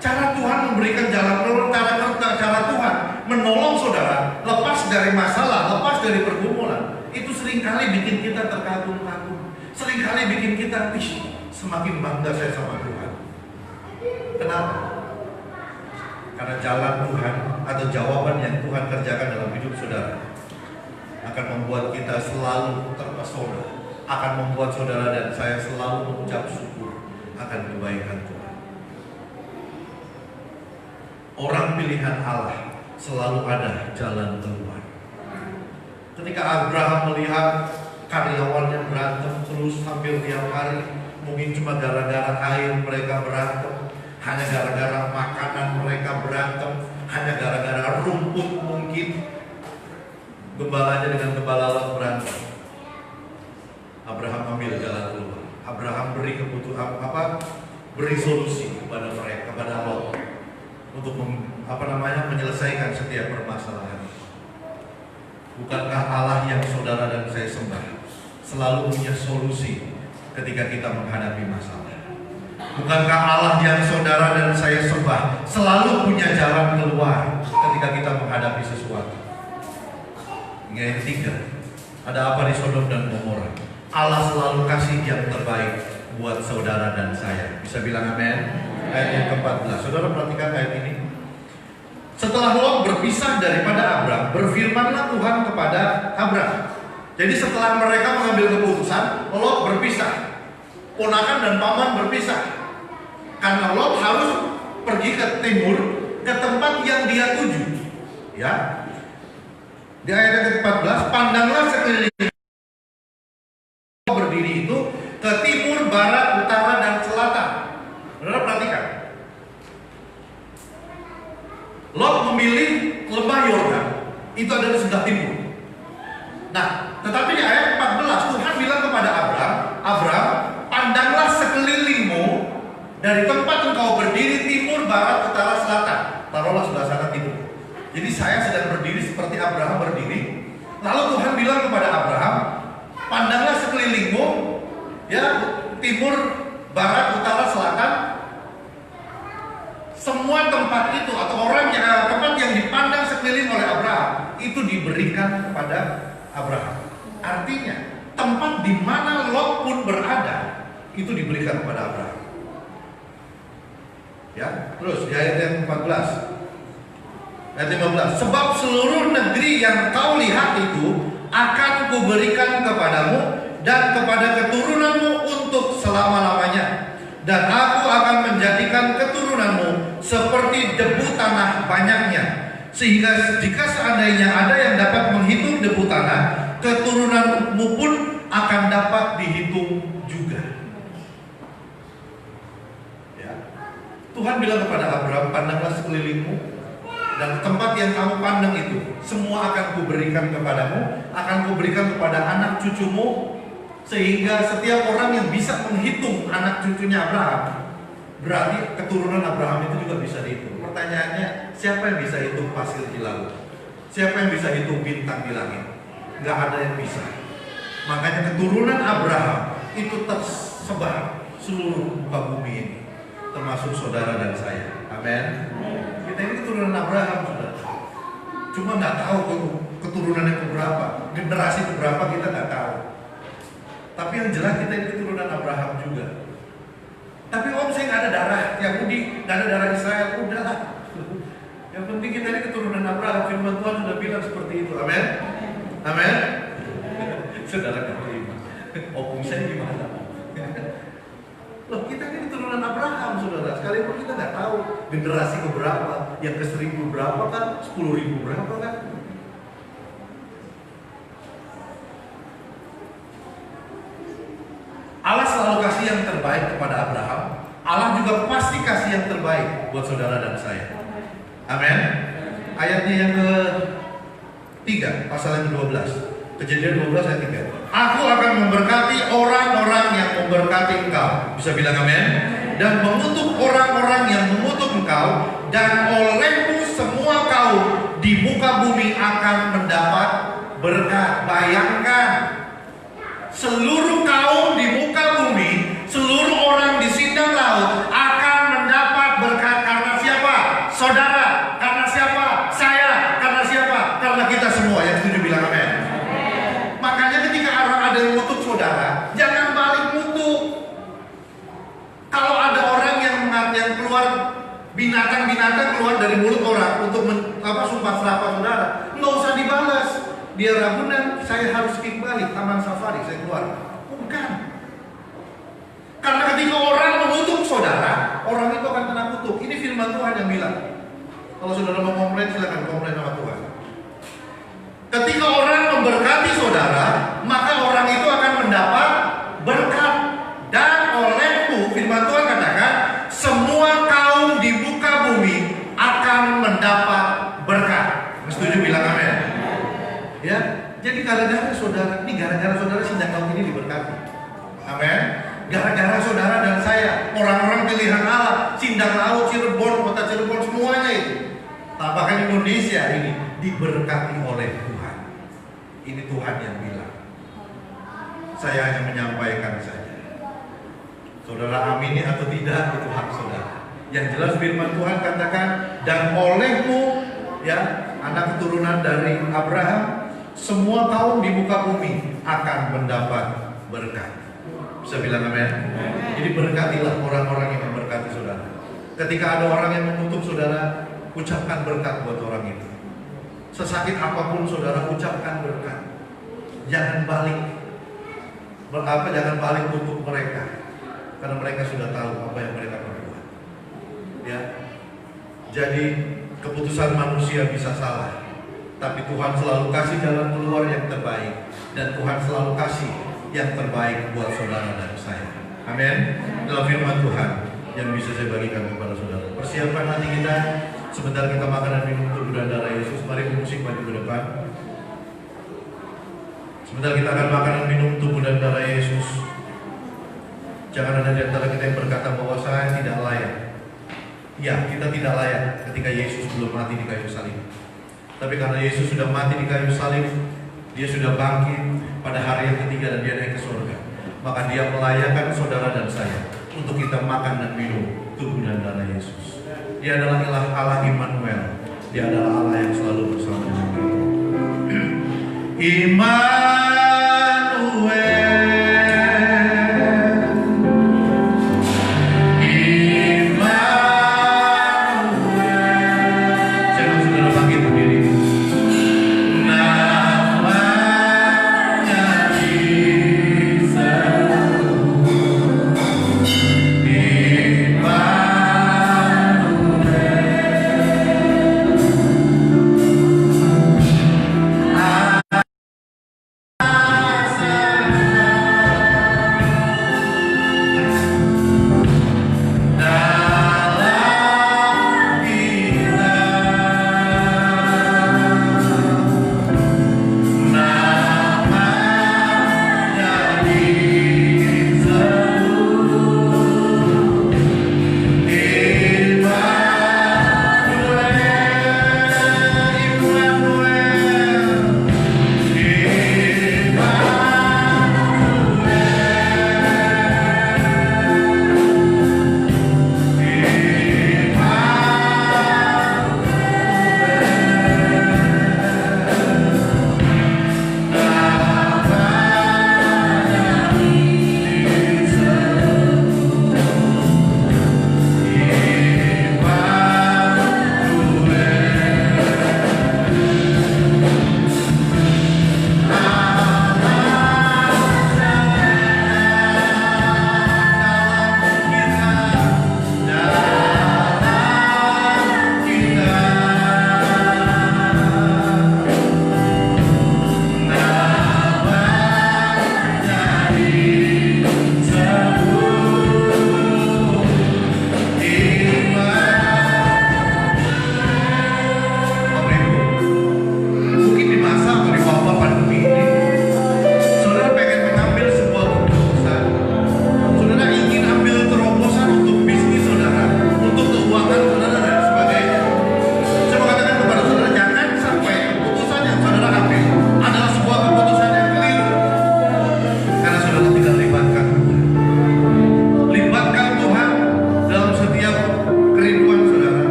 Cara Tuhan memberikan jalan keluar, cara Tuhan menolong saudara lepas dari masalah, lepas dari pergumulan, itu seringkali bikin kita terkagum-kagum, seringkali bikin kita semakin bangga saya sama Tuhan. Kenapa? Karena jalan Tuhan atau jawaban yang Tuhan kerjakan dalam hidup saudara akan membuat kita selalu terpesona, akan membuat saudara dan saya selalu mengucap syukur akan kebaikan Tuhan. Orang pilihan Allah selalu ada jalan keluar. Ketika Abraham melihat karyawannya berantem terus hampir tiap hari, mungkin cuma gara-gara air mereka berantem, hanya gara-gara makanan mereka berantem, hanya gara-gara rumput mungkin, gembalanya dengan gembala Lot berantem. Abraham ambil jalan keluar. Abraham beri kebutuhan beri solusi kepada mereka, kepada Lot, untuk menyelesaikan setiap permasalahan. Bukankah Allah yang saudara dan saya sembah selalu punya solusi ketika kita menghadapi masalah? Bukankah Allah yang saudara dan saya sembah selalu punya jalan keluar ketika kita menghadapi sesuatu? Yang ketiga, ada apa di Sodom dan Gomora? Allah selalu kasih yang terbaik buat saudara dan saya. Bisa bilang amin? Ayat yang ke-14. Saudara perhatikan ayat ini. Setelah Lot berpisah daripada Abram, berfirmanlah Tuhan kepada Abram. Jadi setelah mereka mengambil keputusan, Lot berpisah. Ponakan dan paman berpisah. Karena Lot harus pergi ke timur, ke tempat yang dia tuju. Ya. Di ayat yang ke-14, pandanglah sekeliling berdiri itu ke timur, barat, utara, dan selatan. Saudara perhatikan. Lot memilih lembah Yordan, itu ada di sebelah timur. Nah, tetapi di ayat 14 Tuhan bilang kepada Abram, pandanglah sekelilingmu dari tempat engkau berdiri timur, barat, utara, selatan. Taruhlah sebelah sana timur. Jadi saya sedang berdiri seperti Abraham berdiri. Lalu Tuhan bilang kepada Abraham, pandanglah sekelilingmu, ya, timur, barat, utara, selatan. Semua tempat itu atau tempat yang dipandang sekeliling oleh Abraham itu diberikan kepada Abraham. Artinya tempat di mana Lot pun berada itu diberikan kepada Abraham. Ya, terus di ayat yang 14. Ayat 15. Sebab seluruh negeri yang kau lihat itu akan kuberikan kepadamu dan kepada keturunanmu untuk selama-lamanya. Dan aku akan menjadikan keturunanmu seperti debu tanah banyaknya, sehingga jika seandainya ada yang dapat menghitung debu tanah, keturunanmu pun akan dapat dihitung juga. Ya. Tuhan bilang kepada Abraham, pandanglah sekelilingmu, dan tempat yang kamu pandang itu semua akan kuberikan kepadamu, akan kuberikan kepada anak cucumu, sehingga setiap orang yang bisa menghitung anak cucunya Abraham, berarti keturunan Abraham itu juga bisa dihitung. Pertanyaannya, siapa yang bisa hitung pasir di laut? Siapa yang bisa hitung bintang di langit? Gak ada yang bisa. Makanya keturunan Abraham itu tersebar seluruh muka bumi ini, termasuk saudara dan saya. Amin. Kita ini keturunan Abraham, saudara. Cuma nggak tahu keturunannya keberapa, generasi keberapa kita nggak tahu. Tapi yang jelas kita ini keturunan Abraham juga. Tapi saya nggak ada darah Yahudi, nggak ada darah Israel, udahlah. Yang penting kita ini keturunan Abraham. Firman Tuhan sudah bilang seperti itu. Amin. Amin. Saudara nggak terima. Opung saya gimana? Loh, kita ini keturunan Abraham, saudara. Sekalipun kita nggak tahu generasi keberapa, yang ke-1000 berapa kan, 10.000 berapa kan. Allah selalu kasih yang terbaik kepada Abraham. Allah juga pasti kasih yang terbaik buat saudara dan saya. Amin. Ayatnya yang ke-3, pasal yang ke-12. Kejadian 12 ayat 3. Aku akan memberkati orang-orang yang memberkati engkau. Bisa bilang amin. Dan mengutuk orang-orang yang mengutuk engkau, dan olehmu semua kaum di muka bumi akan mendapat berkat. Bayangkan, seluruh kaum di muka bumi, seluruh orang di sindang laut akan mendapat berkat. Karena siapa? Saudara. Karena siapa? Saya. Karena siapa? Karena kita semua. Yang setuju bilang amin. Makanya ketika orang ada yang ngutuk saudara, jangan balik ngutuk. Kalau ada orang yang keluar, binatang-binatang keluar dari mulut orang untuk sumpah serapah saudara, nggak usah dibalas. Dia ragunan, saya harus kick balik, taman safari, saya keluar. Bukan. Karena ketika orang mengutuk saudara, orang itu akan kena kutuk. Ini firman Tuhan yang bilang. Kalau saudara mau komplain, silakan komplain sama Tuhan. Ketika orang memberkati saudara, maka orang itu akan mendapat berkat. Dan olehmu, firman Tuhan katakan, semua kaum di muka bumi akan mendapat berkat. Setuju bilang amin? Ya, jadi gara-gara saudara, ini gara-gara saudara sidang kaum ini diberkati. Amin. Gara-gara saudara dan saya, orang-orang pilihan Allah, Sindang Laut, Cirebon, kota Cirebon, semuanya itu. Bahkan Indonesia ini diberkati oleh Tuhan. Ini Tuhan yang bilang. Saya hanya menyampaikan saja. Saudara amini atau tidak, itu hak saudara. Yang jelas firman Tuhan katakan, dan olehmu, ya, anak keturunan dari Abraham, semua kaum di muka bumi akan mendapat berkat. Bisa bilang amin? Jadi berkatilah orang-orang yang memberkati saudara. Ketika ada orang yang mengutuk saudara, ucapkan berkat buat orang itu. Sesakit apapun saudara, ucapkan berkat. Jangan balik. Jangan balik untuk mereka. Karena mereka sudah tahu apa yang mereka perbuat. Ya. Jadi keputusan manusia bisa salah, tapi Tuhan selalu kasih jalan keluar yang terbaik, dan Tuhan selalu kasih yang terbaik buat saudara dan saya. Amin. Dalam firman Tuhan yang bisa saya bagikan kepada saudara. Persiapkan hati kita. Sebentar kita makan dan minum tubuh dan darah Yesus. Mari musik maju ke depan. Sebentar kita akan makan dan minum tubuh dan darah Yesus. Jangan ada di antara kita yang berkata bahwa saya tidak layak. Ya, kita tidak layak ketika Yesus belum mati di kayu salib. Tapi karena Yesus sudah mati di kayu salib, Dia sudah bangkit pada hari yang ketiga dan Dia naik ke surga. Maka Dia melayakkan saudara dan saya untuk kita makan dan minum tubuh dan darah Yesus. Dia adalah Allah Immanuel. Dia adalah Allah yang selalu bersama dengan kita. Immanuel.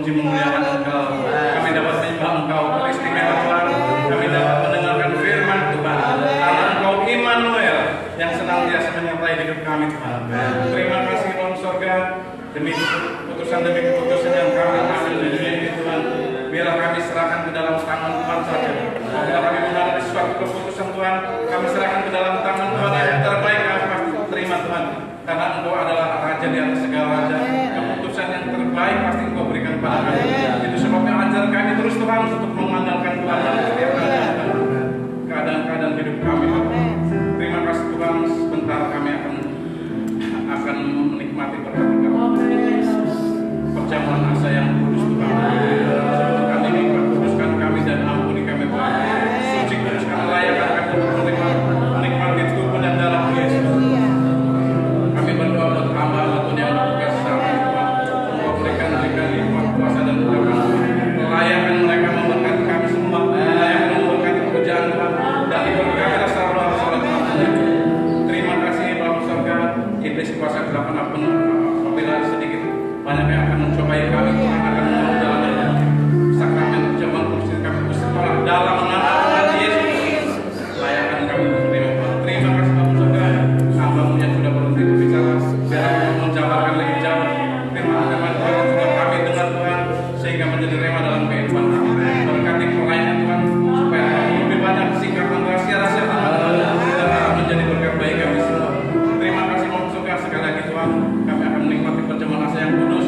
memuji memuliakan Engkau. Kami dapat menyembah Engkau beristimewa Tuhan. Kami dapat mendengarkan firman Tuhan. Karena Engkau Immanuel yang senantiasa menyertai hidup kami Tuhan. Terima kasih Bapa Sorga demi keputusan yang kami ambil di dunia ini Tuhan. Biarlah kami serahkan ke dalam tangan Tuhan saja. Bila kami mengambil suatu keputusan Tuhan, kami serahkan ke dalam tangan Tuhan yang terbaik kami pasti terima Tuhan. Karena Engkau adalah Raja di atas segala raja. Keputusan yang terbaik pasti Engkau berikan kepada kami. Itu sebabnya ajar kami terus Tuhan untuk mengandalkan Tuhan dalam setiap keadaan hidup kami. Terima kasih Tuhan. Sebentar kami akan menikmati perjamuan asa yang kudus Tuhan. Kami kuduskan kami dan ampuni kami Tuhan. Suci kuduskan layakkan kami untuk menikmati tubuh dan darah Yesus. Kami berdoa buat hamba Tuhan yang bertugas saat ini Tuhan. Engkau berikan hikmat kuasa dan urapan. Layakkan mereka memberkati kami semua. Layakkan memberkati pekerjaan Tuhan. Dan diberkatilah seluruh sholat Tuhan. Terima kasih Bapa Sorga. Iblis kuasa kegelapan apabila sedikit banyak yang akan mencobai kami Tuhan akan membawa dalam sakramen perjamuan kudus kami bersekolah dalam nama Tuhan Yesus. Layakkan kami menerima Tuhan. Terima kasih Bapa Sorga. Hamba-Mu yang sudah berhenti berbicara, biar menjabarkan lebih jauh firman-firman Tuhan yang sudah kami dengar Tuhan, sehingga menjadi rema dalam kehidupan kami. Berkati pelayanan Tuhan, supaya lebih banyak singkatan rahasia-rahasia Tuhan dan menjadi berkat bagi kami semua. Terima kasih Bapa Sorga. Sekali lagi Tuhan, kami akan menikmati perjamuan asa yang kudus.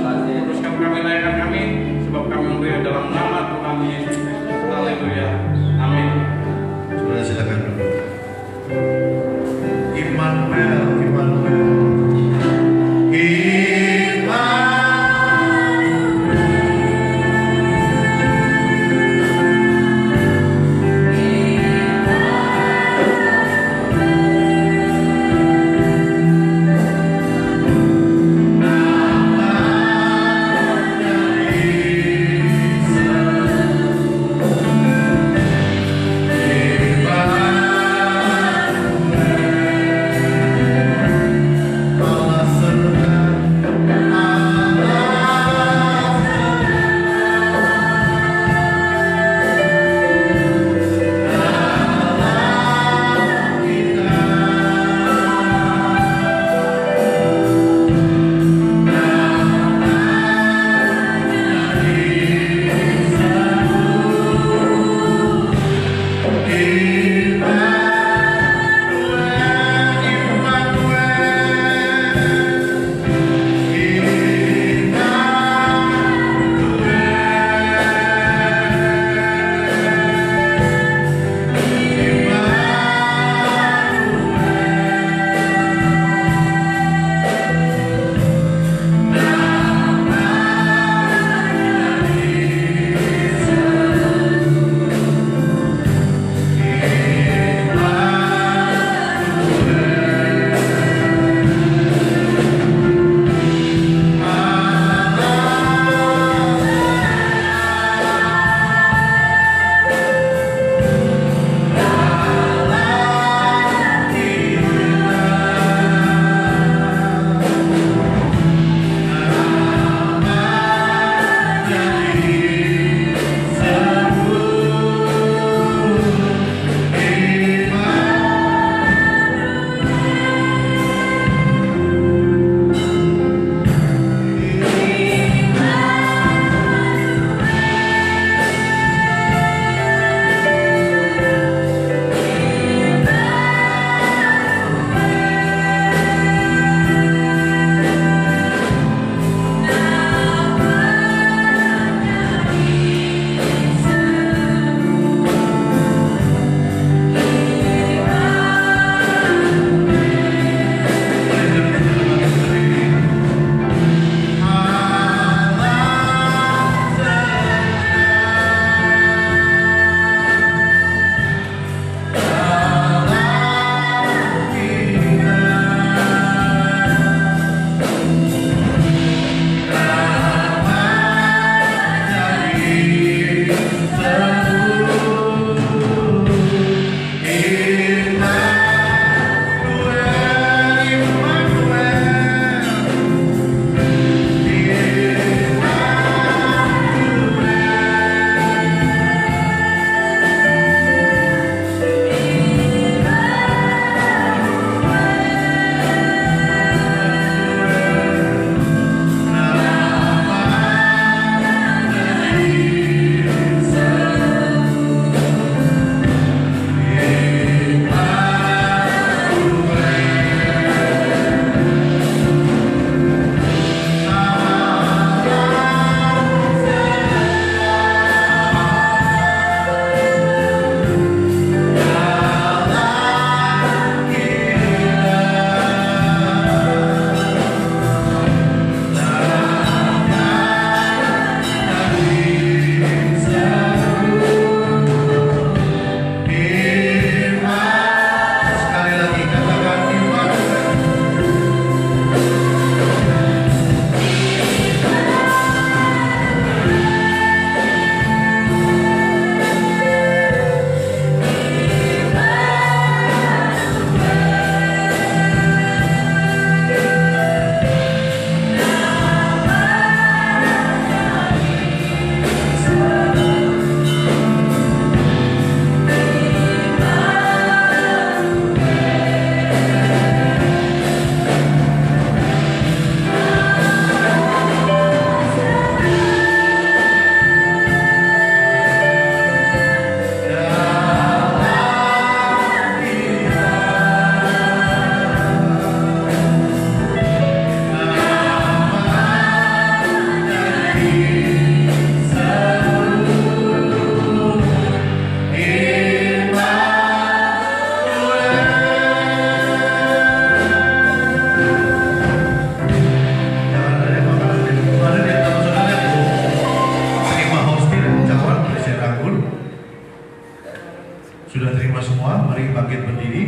mari bangkit berdiri.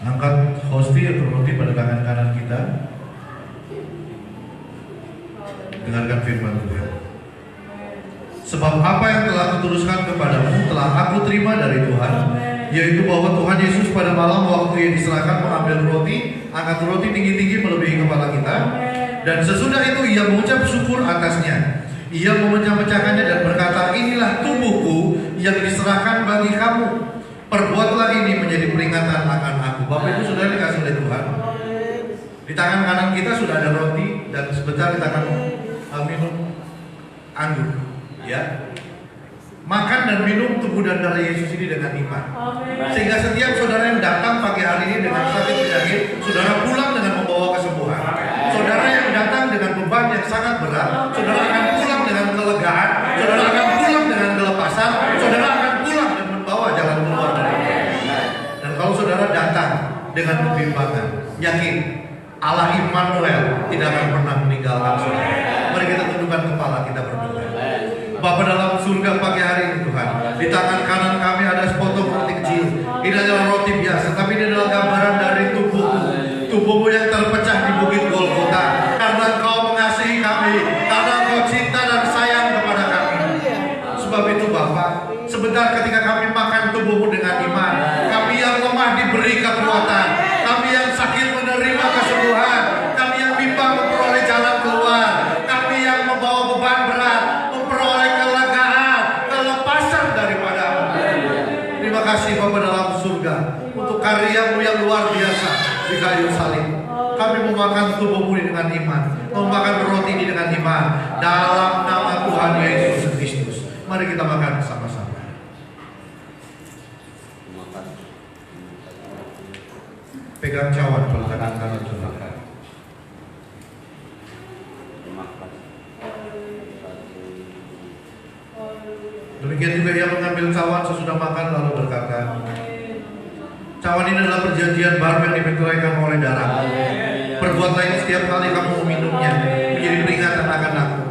Angkat hosti atau roti pada tangan kanan kita. Dengarkan firman Tuhan. Sebab apa yang telah kuteruskan kepadamu telah aku terima dari Tuhan, yaitu bahwa Tuhan Yesus pada malam waktu ia diserahkan mengambil roti, angkat roti tinggi-tinggi melebihi kepala kita, dan sesudah itu ia mengucap syukur atasnya. Ia memecah-mecahkannya dan berkata, inilah tubuhku yang diserahkan bagi kamu. Perbuatlah ini menjadi peringatan akan aku. Bapak Ibu Saudara dikasih oleh Tuhan. Di tangan kanan kita sudah ada roti dan sebentar kita akan minum anggur. Ya, makan dan minum tubuh dan darah Yesus ini dengan iman. Sehingga setiap saudara yang datang pagi hari ini dengan sakit penyakit, saudara pulang dengan membawa kesembuhan. Saudara yang datang dengan beban yang sangat berat, saudara akan pulang dengan kelegaan. Saudara akan pulang dengan kelepasan. Saudara akan pulang dan membawa jalan keluar dari itu. Dan kalau saudara datang dengan kebimbangan, yakin Allah Immanuel tidak akan pernah meninggalkan saudara. Mari kita tundukkan kepala, kita berdoa. Bapa dalam surga, pagi hari ini Tuhan, di tangan kanan kami ada sepotong roti kecil. Ini adalah roti biasa, tapi ini adalah gambaran dari tubuhmu yang terpecah di bukit Golgota. Karena Engkau mengasihi kami, karena Engkau cinta dan sayang kepada kami. Sebab itu Bapa, sebentar ketika kami makan tubuhmu dengan iman, kami yang lemah diberi kekuatan, kami yang sakit menerima kesembuhan, kami yang bimbang memperoleh jalan keluar, kami yang membawa beban berat memperoleh kelegaan, kelepasan daripada-Mu. Terima kasih Bapa dalam surga untuk karya-Mu yang luar biasa di kayu salib. Kami memakan tubuh-Mu dengan iman, memakan roti ini dengan iman, dalam nama Tuhan Yesus Kristus. Mari kita makan sama-sama. Pegang cawan pada tangan kanan saudara. Demikian juga ia mengambil cawan sesudah makan lalu berkata, cawan ini adalah perjanjian baru yang diperkirakan oleh darah. Perbuatlah ini setiap kali kamu meminumnya, menjadi peringatan akan aku.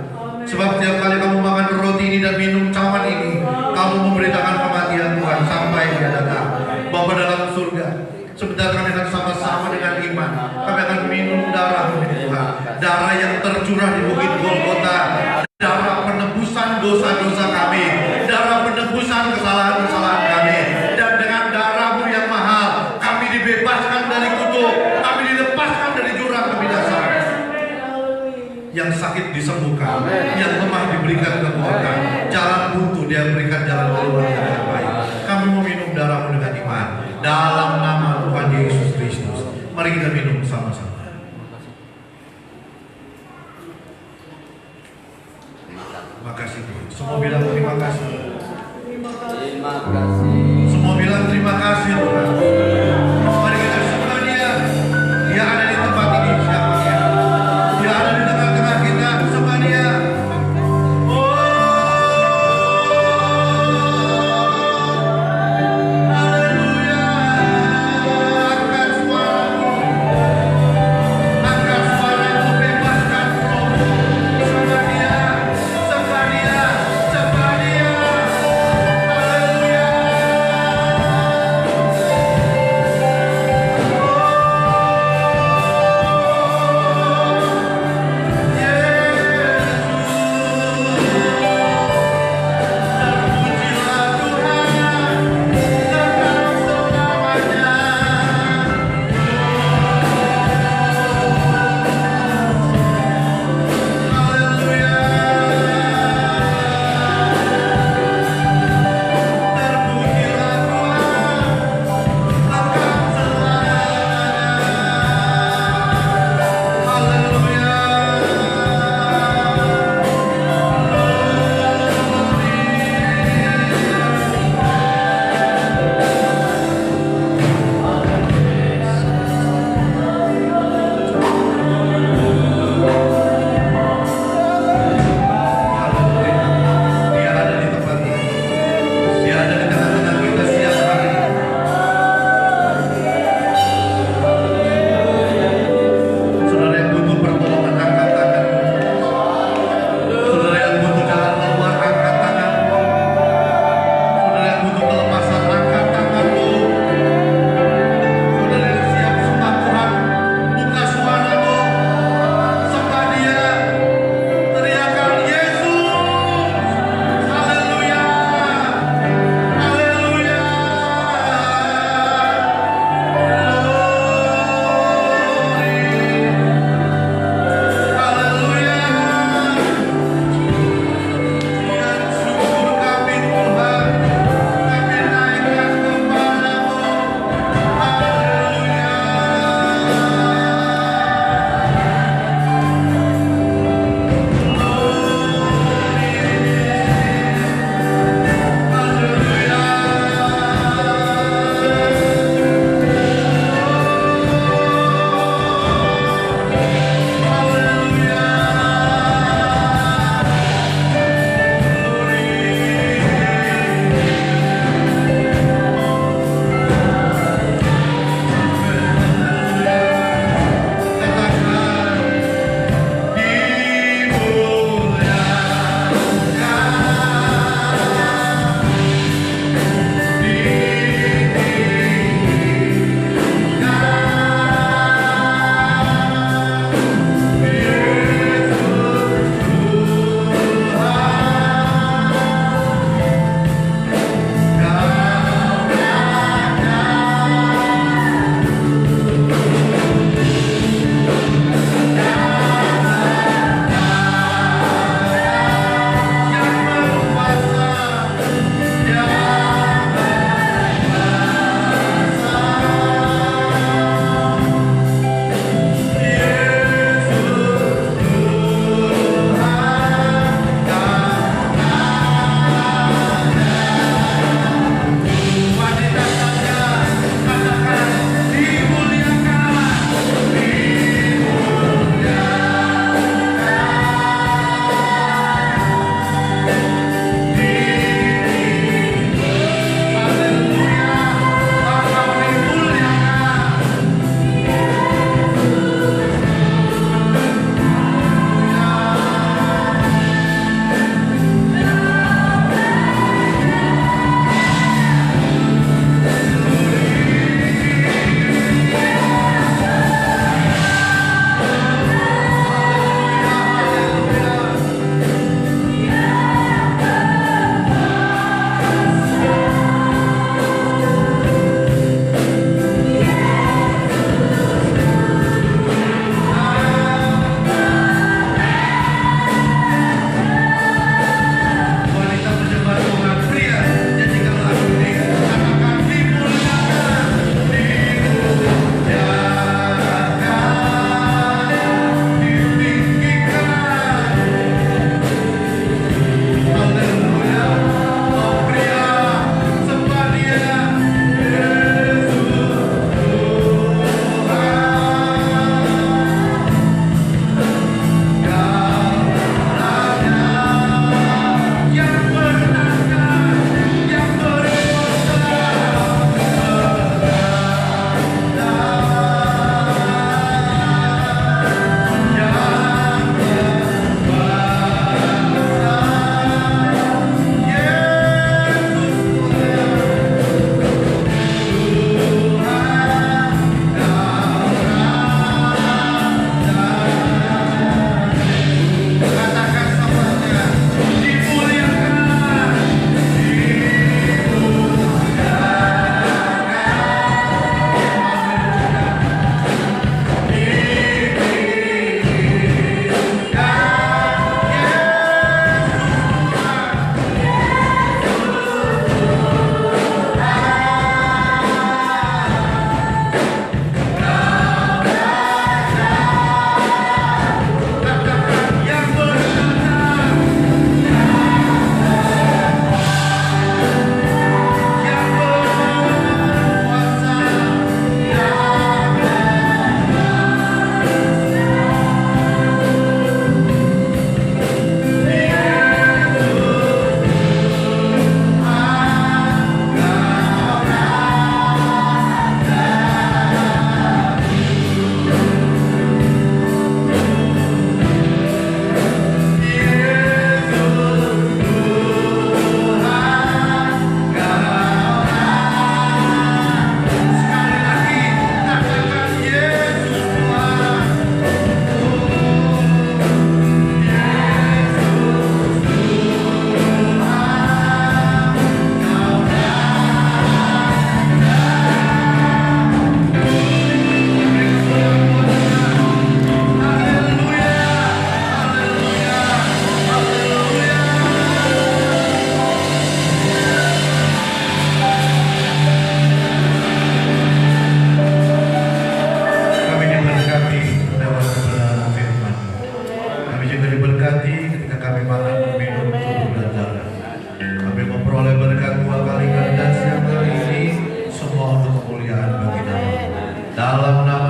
Sebab setiap kali kamu makan roti ini dan minum cawan ini, kamu memberitakan kematian Tuhan sampai Dia datang. Bapa dalam surga, sebentar kami akan sama-sama dengan iman. Kami akan minum darah-Mu Tuhan, darah yang tercurah di bukit Golgota, darah penebusan dosa-dosa kami, darah penebusan kesalahan-kesalahan kami. Dan dengan darah-Mu yang mahal, kami dibebaskan dari kutuk, kami dilepaskan dari jurang kebinasaan. Yang sakit disembuhkan, yang lemah diberikan kekuatan, jalan buntu Dia berikan jalan keluar yang terbaik. Kami meminum darah-Mu dengan iman, dalam nama Tuhan Yesus Kristus. Mari kita minum sama-sama. Terima kasih Tuhan. Semua bilang terima kasih. Terima kasih. Semua bilang terima kasih Tuhan. Mari kita sembah Dia. Dia ada di tempat ini. Siapa Dia? Dia ada di tengah-tengah kita. Sembah Dia. Oh, haleluya. Angkat suaramu.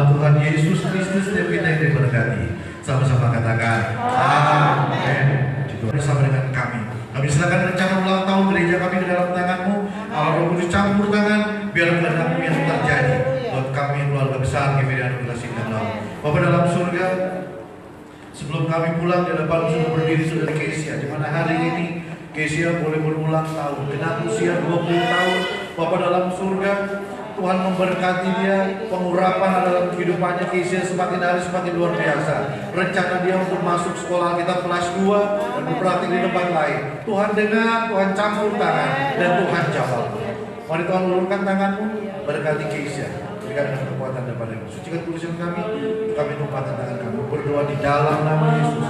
dalam Tuhan Yesus Kristus setiap kita yang diberkati. Sama-sama katakan amin. Juga bersama dengan kami. Kami serahkan rencana ulang tahun gereja kami ke dalam tangan-Mu. Allah Roh Kudus campur tangan, biar kehendak-Mu yang terjadi buat kami keluarga besar kami dan generasi kenal. Bapa dalam surga, sebelum kami pulang di depan sudah berdiri Saudara Kesia, di mana hari ini Kesia boleh berulang tahun, genap usia 20 tahun. Bapa dalam surga, Tuhan memberkati dia, pengurapan dalam kehidupannya Kesia semakin hari semakin luar biasa. Rencana dia untuk masuk sekolah kita kelas 2 dan berpraktik di tempat lain. Tuhan dengar, Tuhan campur tangan, dan Tuhan jawab. Mari Tuhan ulurkan tangan-Mu, berkati Kesia. Berikan dengan kekuatan daripada-Mu. Sucikan tulisan kami tumpahkan tangan kami. Berdoa di dalam nama Yesus.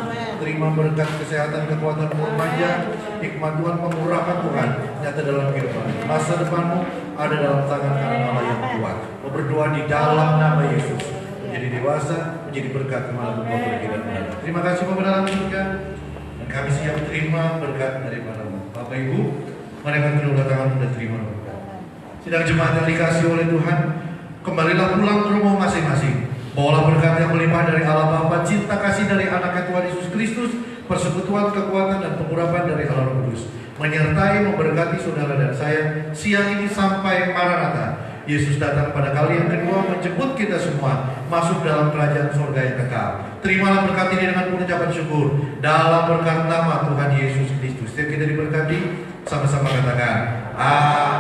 Terima berkat kesehatan, kekuatan, umur panjang, hikmat Tuhan, pengurapan Tuhan nyata dalam kehidupan. Masa depan-Mu ada dalam tangan kanan Allah yang kuat. Berdoa di dalam nama Yesus. Menjadi dewasa, menjadi berkat kemana-mana pergi dan berada. Terima kasih Bapak dalam surga. Dan kami siap terima berkat daripada-Mu. Bapak Ibu, mari kami kedua tangan dan terima berkat. Sidang jemaat yang dikasih oleh Tuhan, kembalilah pulang ke rumah masing-masing. Bawalah berkat yang melimpah dari Allah Bapa, cinta kasih dari anaknya Tuhan Yesus Kristus, persekutuan, kekuatan, dan pengurapan dari Allah Roh Kudus, menyertai memberkati saudara dan saya siang ini sampai Maranatha. Yesus datang pada kali yang kedua menjemput kita semua masuk dalam kerajaan surga yang kekal. Terimalah berkat ini dengan pengucapan syukur dalam berkat nama Tuhan Yesus Kristus. Setiap kita diberkati, sama-sama katakan amin.